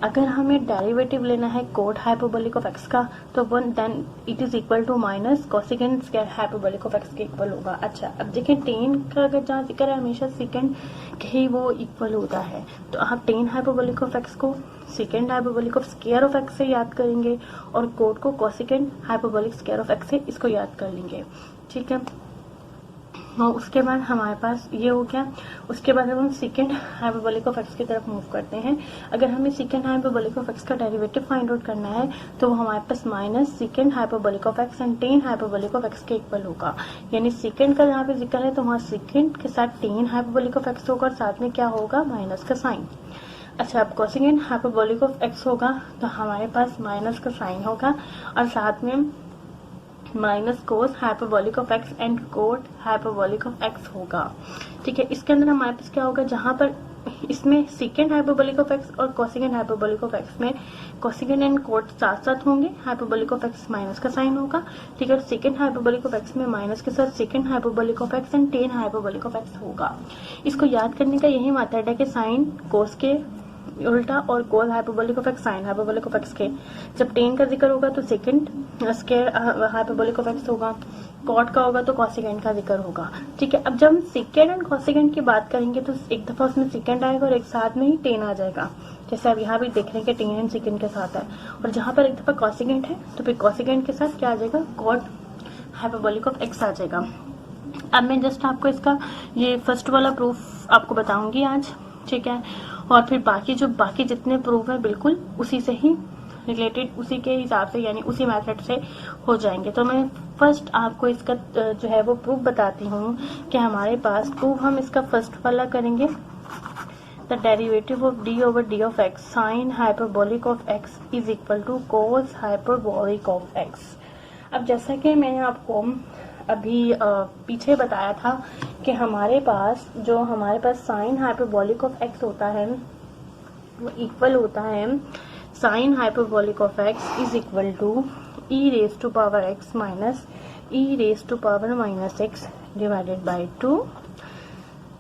अगर हमें डेरिवेटिव लेना है कोट हाइपरबोलिक ऑफ एक्स का तो then it is equal to minus cosecant square hyperbolic of x के इक्वल होगा। अच्छा, अब देखिए टेन का अगर जहाँ जिक्र है हमेशा सेकेंड के ही वो इक्वल होता है, तो आप टेन हाइपरबोलिक ऑफ एक्स को second hyperbolic of square of x से याद करेंगे और कोट को cosecant hyperbolic square of x से इसको याद कर लेंगे। ठीक है, और उसके बाद हमारे पास ये हो गया। उसके बाद हम सेकेंड हाइपरबोलिक ऑफ एक्स की तरफ मूव करते हैं। अगर हमें सेकेंड हाइपरबोलिक ऑफ एक्स का डेरिवेटिव फाइंड आउट करना है तो वो हमारे पास minus second hyperbolic of x and tan hyperbolic of x के इक्वल होगा, यानी सेकेंड का जहाँ पे जिक्र है तो वहाँ सेकेंड के साथ टेन हाइपरबोलिक ऑफ एक्स होगा और साथ में क्या होगा, माइनस का साइन। अच्छा, अब कोसेकेंड हाइपरबोलिक ऑफ एक्स होगा तो हमारे पास माइनस का साइन होगा और साथ में minus cos hyperbolic of x and cot hyperbolic of x होगा। ठीक है, इसके अंदर हमारे पास क्या होगा, जहां पर इसमें सेकेंड हाइपरबोलिक ऑफ एक्स और कोसेकेंड हाइपरबोलिक ऑफ एक्स में कोसेकेंड एंड कोट साथ साथ होंगे, हाइपरबोलिक ऑफ एक्स माइनस का साइन होगा, ठीक है। सेकेंड हाइपरबोलिक ऑफ एक्स में माइनस के साथ second hyperbolic of x and tan hyperbolic of x होगा। इसको याद करने का यही मेथड है कि साइन कोस के उल्टा और cos hyperbolic of x sine hyperbolic of x के, जब टेन का जिक्र होगा तो second square hyperbolic of x होगा, कॉट का होगा तो कॉसेकेंड का जिक्र होगा, ठीक है। अब जब हम सेकेंड एंड कॉसेकेंड की बात करेंगे तो एक दफा उसमें सेकेंड आएगा और एक साथ में ही टेन आ जाएगा, जैसे आप यहाँ भी देख रहे हैं कि टेन एंड सेकेंड के साथ है, और जहां पर एक दफा कॉसेकेंड है तो फिर कॉसेकेंड के साथ क्या आ जाएगा, कॉट हाइपरबोलिक ऑफ एक्स आ जाएगा। अब मैं जस्ट आपको इसका ये फर्स्ट वाला प्रूफ आपको बताऊंगी आज, ठीक है, और फिर बाकी जितने प्रूफ है बिल्कुल उसी से ही रिलेटेड, उसी के हिसाब से यानी उसी मेथड से हो जाएंगे। तो मैं फर्स्ट आपको इसका जो है वो प्रूफ बताती हूँ कि हमारे पास प्रूफ हम इसका फर्स्ट वाला करेंगे, the derivative of d over d of x sine hyperbolic of x is equal to cos hyperbolic of x. अब जैसा कि मैंने आपको अभी पीछे बताया था कि हमारे पास साइन हाइपरबोलिक ऑफ एक्स होता है वो इक्वल होता है sine hyperbolic of x is equal to e raise to power x minus e raise to power minus x divided by 2,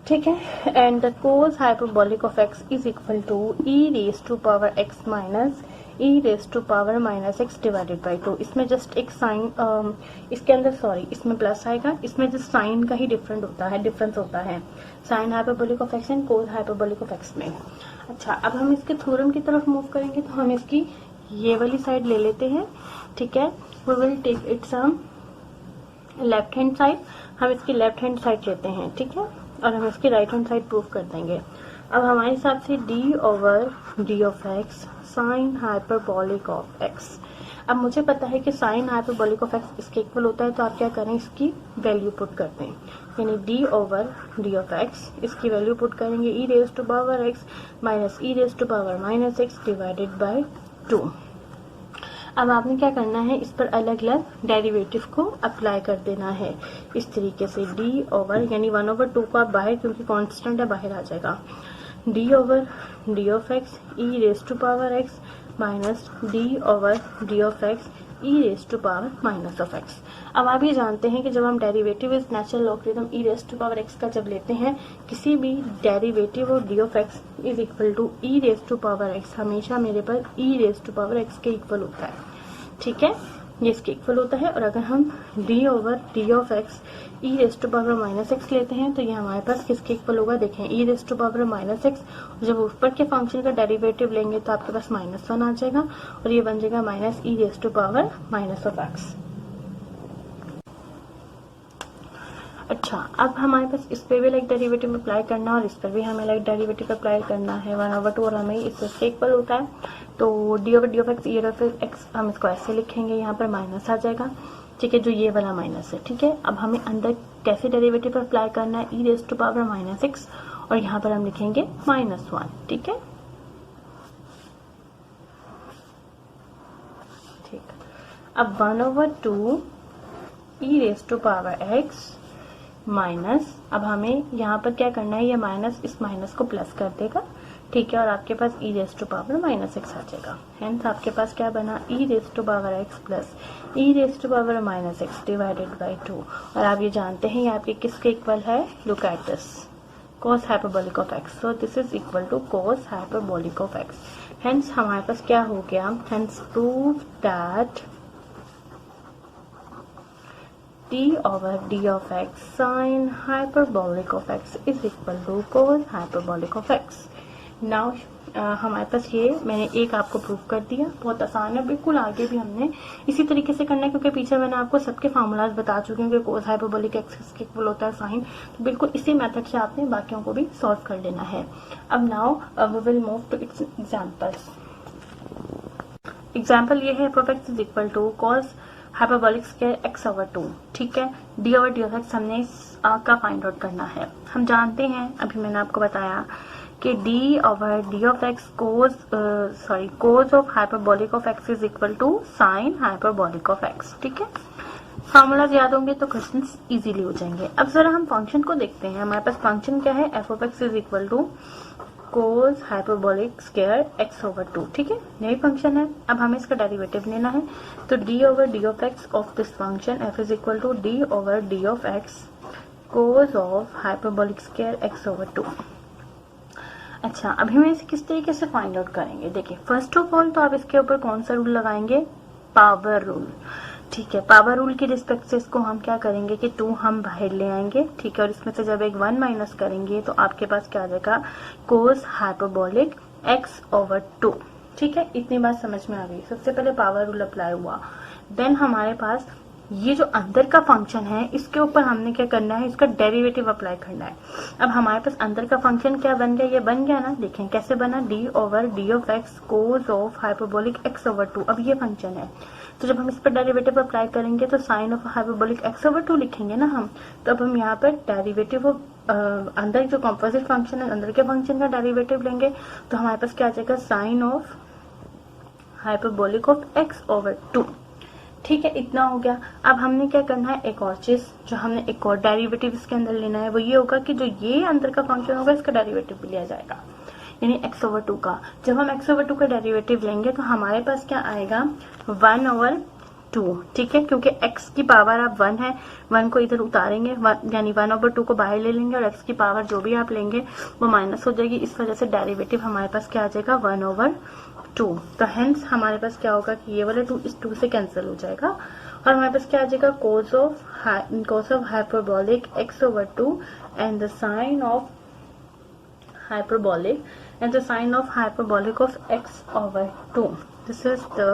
ठीक है, and the cos hyperbolic of x is equal to e raise to power x minus e raise to power minus x divided by 2। इसमें just एक sign इसके अंदर इसमें plus आएगा, इसमें just sign का ही डिफरेंस होता है sine hyperbolic of x and cos hyperbolic of x में। अच्छा, अब हम इसके थ्योरम की तरफ मूव करेंगे तो हम इसकी ये वाली साइड ले लेते हैं, ठीक है, we will take it some left hand side, हम इसकी लेफ्ट हैंड साइड लेते हैं, ठीक है, और हम इसकी राइट हैंड साइड प्रूव कर देंगे। अब हमारे हिसाब से D over d of x sine hyperbolic of x, अब मुझे पता है कि साइन हाइपरबोलिक ऑफ एक्स इसके इक्वल होता है, तो आप क्या करें, इसकी वैल्यू पुट करते हैं, यानी d over d of x इसकी वैल्यू पुट करेंगे e raise to power x minus e raise to power minus x divided by 2। अब आपने क्या करना है, इस पर अलग अलग डेरिवेटिव को अप्लाई कर देना है इस तरीके से, डी ओवर यानी 1/2 को आप बाहर, क्योंकि कांस्टेंट है बाहर आ जाएगा, d over d of x e raise to power x minus d over d of x e raise to power minus of x. अब आप ये जानते हैं कि जब हम derivative is natural logarithm e raise to power x का जब लेते हैं, किसी भी derivative of d of x is equal to e raise to power x हमेशा मेरे पर e raise to power x के इक्वल होता है, ठीक है, ये इसके इक्वल होता है। और अगर हम d over d of x e raise to power minus x लेते हैं तो ये हमारे पास किसके इक्वल होगा, देखें, e raise to power minus x, जब ऊपर के फंक्शन का डेरिवेटिव लेंगे तो आपके पास -1 आ जाएगा और ये बन जाएगा minus e raise to power minus of x. अच्छा, अब हमारे पास इस पे भी लाइक डेरिवेटिव अप्लाई करना है और इस पर भी हमें लाइक डेरिवेटिव अप्लाई करना है 1/2 और हमें इससे इक्वल होता है, तो d over d of x E of x हम इसको ऐसे लिखेंगे, यहाँ पर माइनस आ जाएगा, ठीक है, जो ये वाला माइनस है, ठीक है। अब हमें अंदर कैसे डेरिवेटिव अप्लाई करना है, e raise to power minus x और यहाँ पर हम लिखेंगे -1, ठीक है, ठीक। अब 1/2 e raise to power x minus, अब हमें यहाँ पर क्या करना है, ये माइनस इस माइनस को प्लस कर देगा, ठीक है, और आपके पास e raise to power minus x आ जाएगा, हेंस आपके पास क्या बना, e raise to power x plus e raise to power minus x divided by 2। और आप ये जानते हैं ये आपके किसके इक्वल है, look at this, cos hyperbolic of x, so this is equal to cos hyperbolic of x, hence हमारे पास क्या हो गया, hence prove that d over d of x sin hyperbolic of x is equal to cos hyperbolic of x। Now हमारे पास ये मैंने एक आपको प्रूव कर दिया, बहुत आसान है, बिल्कुल आगे भी हमने इसी तरीके से करना है, क्योंकि पीछे मैंने आपको सबके फार्मूलाज बता चुके हैं कि कोस हाइपरबोलिक एक्स किसके इक्वल होता है साइन, तो बिल्कुल इसी मेथड से आपने बाकियों को भी सॉल्व कर लेना है। अब now we will move to its examples. Example ये है f is equal to cos hyperbolic square x over 2, ठीक है, d over d of x हमने का फाइंड आउट करना है। हम जानते हैं, अभी मैंने आपको बताया कि d over d of x cos of hyperbolic of x is equal to sine hyperbolic of x, ठीक है। फार्मूलाज याद होंगे तो क्वेश्चंस इजीली हो जाएंगे। अब जरा हम फंक्शन को देखते हैं, हमारे पास फंक्शन क्या है, f of x is equal to cos hyperbolic square x over 2, ठीक है, यही फंक्शन है। अब हमें इसका डेरिवेटिव लेना है, तो d over d of x of this function f is equal to d over d of x cos of hyperbolic square x over 2। अच्छा, अभी हम इसे किस तरीके से फाइंड आउट करेंगे, देखिए फर्स्ट ऑफ ऑल तो आप इसके ऊपर कौन सा रूल लगाएंगे, पावर रूल, ठीक है। पावर रूल की रिस्पेक्ट से इसको हम क्या करेंगे कि 2 हम बाहर ले आएंगे, ठीक है, और इसमें से जब एक 1 माइनस करेंगे तो आपके पास क्या आ जाएगा, कोस हाइपरबोलिक एक्स ओवर 2, ठीक है। इतनी बात समझ में आ गई। सबसे पहले पावर रूल अप्लाई हुआ, देन हमारे पास ये जो अंदर का फंक्शन है इसके ऊपर हमने क्या करना है, इसका डेरिवेटिव अप्लाई करना है। अब हमारे पास अंदर का फंक्शन क्या बन गया, ये बन गया ना, देखें कैसे बना, D over d of x cos of hyperbolic x over 2। अब ये फंक्शन है, तो जब हम इस पर डेरिवेटिव अप्लाई करेंगे तो sine of hyperbolic x over 2 लिखेंगे ना हम। तो अब हम यहाँ पर डेरिवेटिव अंदर जो कॉम्पोजिट फंक्शन है अंदर के फंक्शन का डेरिवेटिव लेंगे, तो हमारे पास क्या आ जाएगा, sine of hyperbolic of x over 2, ठीक है। इतना हो गया। अब हमने क्या करना है, एक और चीज जो हमने एक और डेरिवेटिव इसके अंदर लेना है वो ये होगा कि जो ये अंदर का फंक्शन होगा इसका डेरिवेटिव भी लिया जाएगा, यानी x ओवर 2 का। जब हम x ओवर 2 का डेरिवेटिव लेंगे तो हमारे पास क्या आएगा, 1 ओवर 2, ठीक है, क्योंकि x की पावर अब 1 है, 1 को इधर उतारेंगे, यानी 1 ओवर 2 को बाहर ले लेंगे और x की पावर जो भी आप लेंगे वो माइनस हो जाएगी, इस वजह से डेरिवेटिव हमारे पास क्या आ जाएगा, 1 ओवर 2। तो हेंस हमारे पास क्या होगा कि ये वाला 2 इस 2 से कैंसिल हो जाएगा और हमारे पास क्या आ जाएगा, cos of hyperbolic x over 2 and the sine of hyperbolic and the sine of hyperbolic of x over 2. This is the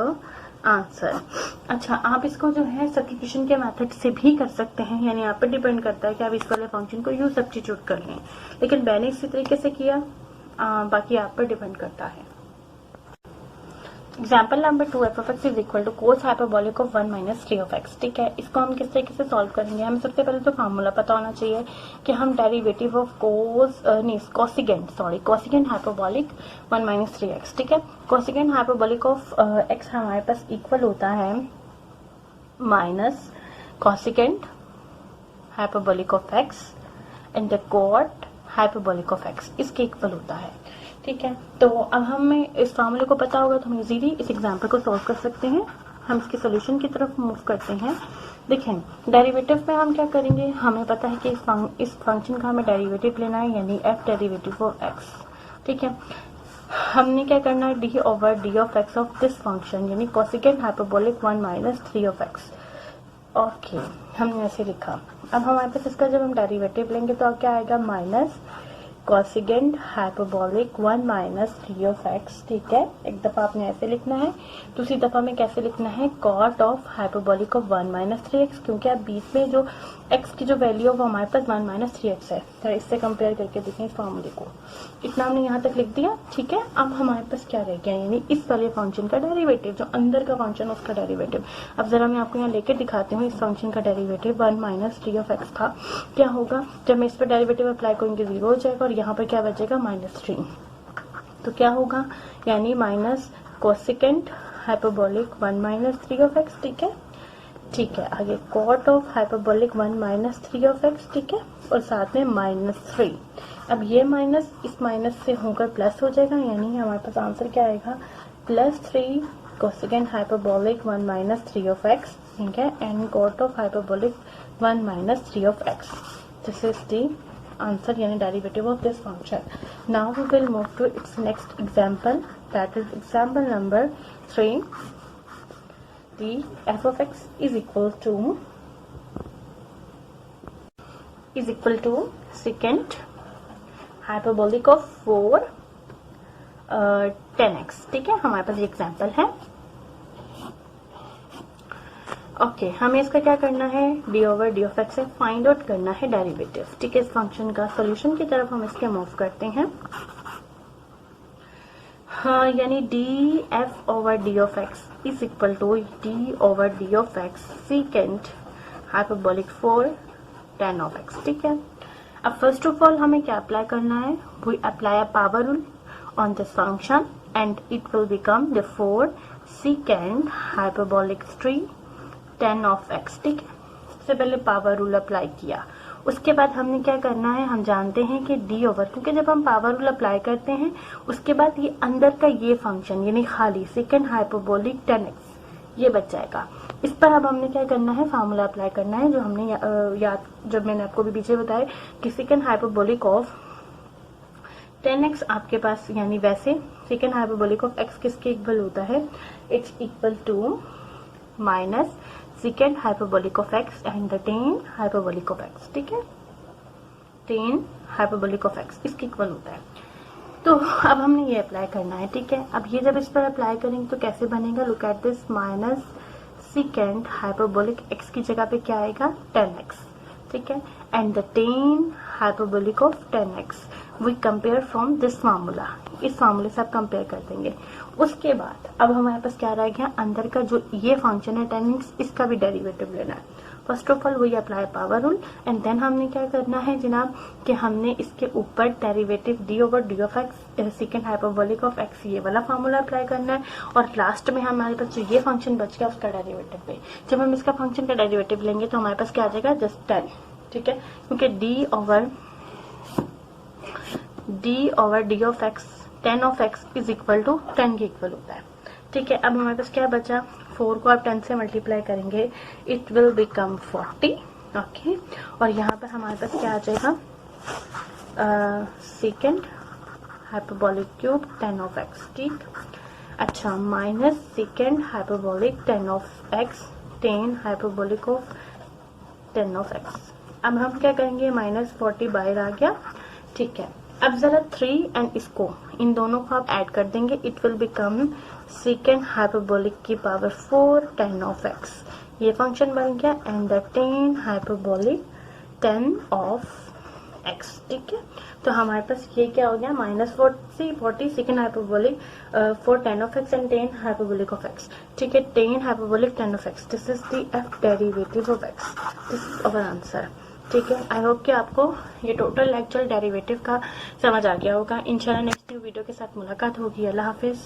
answer. अच्छा, आप इसको जो है सब्स्टिट्यूशन के मेथड से भी कर सकते हैं, यानी आप पर डिपेंड करता है कि आप इस वाले फंक्शन को यूं सब्स्टिट्यूट कर लें, लेकिन मैंने इसी तरीके से किया, बाकी आप पर डिपेंड करता है। Example number 2, f of x is equal to cos hyperbolic of 1 minus 3 of x, ठीक है। इसको हम किस तरीके से सॉल्व करेंगे, हमें सबसे पहले तो फार्मूला पता होना चाहिए कि हम derivative of cosecant hyperbolic 1 minus 3 x, ठीक है। कोसिगेंट हाइपरबोलिक ऑफ एक्स हमारे पास इक्वल होता है minus cosecant hyperbolic of x and the cot hyperbolic of x, इसके इक्वल होता है, ठीक है। तो अब हमें इस फॉर्मूले को पता होगा तो हम इजीली इस एग्जाम्पल को सॉल्व कर सकते हैं। हम इसके सोल्यूशन की तरफ मूव करते हैं। देखें, डेरिवेटिव में हम क्या करेंगे, हमें पता है कि इस फंक्शन का हमें डेरिवेटिव लेना है, यानी एफ डेरिवेटिव ऑफ एक्स, ठीक है। हमने क्या करना है, d over d of x of this function, यानी cosecant hyperbolic 1 minus 3 of x, okay, हमने ऐसे लिखा। अब हमारे पास इसका जब हम डेरिवेटिव लेंगे तो अब क्या आएगा, minus cosecant hyperbolic 1 minus 3 of x, ठीक है। एक दफा आपने ऐसे लिखना है, दूसरी दफा में कैसे लिखना है, cot of hyperbolic of 1 minus 3 x, क्योंकि अब बीच में जो एक्स की जो वैल्यू है वो हमारे पास 1 माइनस 3 एक्स है। तो इससे कंपेयर करके देखें इस फॉर्मूले को, इतना हमने यहाँ तक लिख दिया, ठीक है। अब हमारे पास क्या रह गया, यानी इस वाले फंक्शन का डेरिवेटिव, जो अंदर का फंक्शन उसका डेरिवेटिव। अब जरा मैं आपको यहाँ लेकर दिखाती हूँ, इस फंक्शन का डेरिवेटिव 1 माइनस 3 ऑफ एक्स था, क्या होगा, जब मैं इस पर डेरिवेटिव अप्लाई करूंगी 0 हो जाएगा और यहाँ पर क्या बचेगा, -3। तो क्या होगा, यानी minus cosecant hyperbolic 1 minus 3 of x, ठीक है, ठीक है। आगे cot of hyperbolic 1 minus 3 of x, ठीक है, और साथ में -3। अब ये माइनस इस माइनस से होकर प्लस हो जाएगा, यानी हमारे पास आंसर क्या आएगा, +3 cosecant hyperbolic 1 minus 3 of x, ठीक है, and cot of hyperbolic 1 minus 3 of x. This is the answer, yani derivative of this function. Now we will move to its next example, that is example number 3. The f of x is equal to secant hyperbolic of 4 10x, ठीक है। हमारे पास ये example है, okay, हमें इसका क्या करना है, d over d of x से फाइंड आउट करना है डेरिवेटिव, ठीक है। इस फंक्शन का सोल्यूशन की तरफ हम इसके मूव करते हैं, हाँ, यानी d f over d of x is equal to d over d of x secant hyperbolic 4 10 of x, ठीक है। अब फर्स्ट ऑफ ऑल हमें क्या अप्लाई करना है, we apply a power rule on this function and it will become the 4 secant hyperbolic 3 10 of x, ठीक है। सबसे पहले पावर रूल अप्लाई किया, उसके बाद हमने क्या करना है, हम जानते हैं कि डी ओवर, क्योंकि जब हम पावर रूल अप्लाई करते हैं उसके बाद ये अंदर का ये फंक्शन यानी खाली सेकेंड हाइपरबोलिक 10x ये बच जाएगा। इस पर अब हमने क्या करना है, फार्मूला अप्लाई करना है जो हमने याद जब मैंने आपको भी पीछे बताया कि सेकेंड हाइपरबोलिक ऑफ 10x आपके पास, यानी वैसे सेकेंड हाइपरबोलिक ऑफ x किसके इक्वल होता है, it's equal to minus second hyperbolic of x and the tan hyperbolic of x। ठीक है, टेन हाइपरबोलिक ऑफ x इसके इक्वल होता है। तो अब हमने ये अप्लाई करना है। ठीक है, अब ये जब इस पर अप्लाई करेंगे तो कैसे बनेगा, look at this, minus second hyperbolic x की जगह पे क्या आएगा 10x। ठीक है, and the tan hyperbolic of 10x we compare from this formula, इस फार्मूले से आप कंपेयर कर देंगे। उसके बाद अब हमारे पास क्या रह गया, अंदर का जो ये फंक्शन है 10x इसका भी डेरिवेटिव लेना है। फर्स्ट ऑफ ऑल वही apply power rule and then हमने क्या करना है जनाब कि हमने इसके ऊपर derivative d over d of x secant hyperbolic of x ये वाला फार्मूला अप्लाई करना है। और लास्ट में हमारे पास जो ये फंक्शन बच गया उसका डेरिवेटिव ले, जब हम इसका फंक्शन का डेरिवेटिव लेंगे तो हमारे पास क्या आ जाएगा, जस्ट 10। ठीक है, क्योंकि d over d of x 10 of x is equal to 10 के इक्वल होता है। ठीक है, अब हमारे पास क्या बचा, 4 को आप 10 से मल्टीप्लाई करेंगे इट विल बिकम 40। ओके, और यहाँ पर हमारे पास क्या आ जाएगा, second hyperbolic cube 10 of x. ठीक, अच्छा, minus second hyperbolic 10 of x 10 hyperbolic of 10 of x. अब हम क्या करेंगे, माइनस 40 बाहर आ गया। ठीक है, अब जरा 3 एंड इसको इन दोनों को आप ऐड कर देंगे, it will become second hyperbolic की पावर 4 10 ऑफ एक्स, ये फंक्शन बन गया, and the 10 hyperbolic 10 of x. ठीक है, तो हमारे पास ये क्या हो गया, minus 40 second hyperbolic 4 10 of x and 10 hyperbolic of x. ठीक है, 10 hyperbolic 10 of x, this is the F derivative of x, this is our answer. ठीक है, आई होप कि आपको ये टोटल एक्चुअल डेरिवेटिव का समझ आ गया होगा। इंशाल्लाह नेक्स्ट वीडियो के साथ मुलाकात होगी। अल्लाह हाफिज।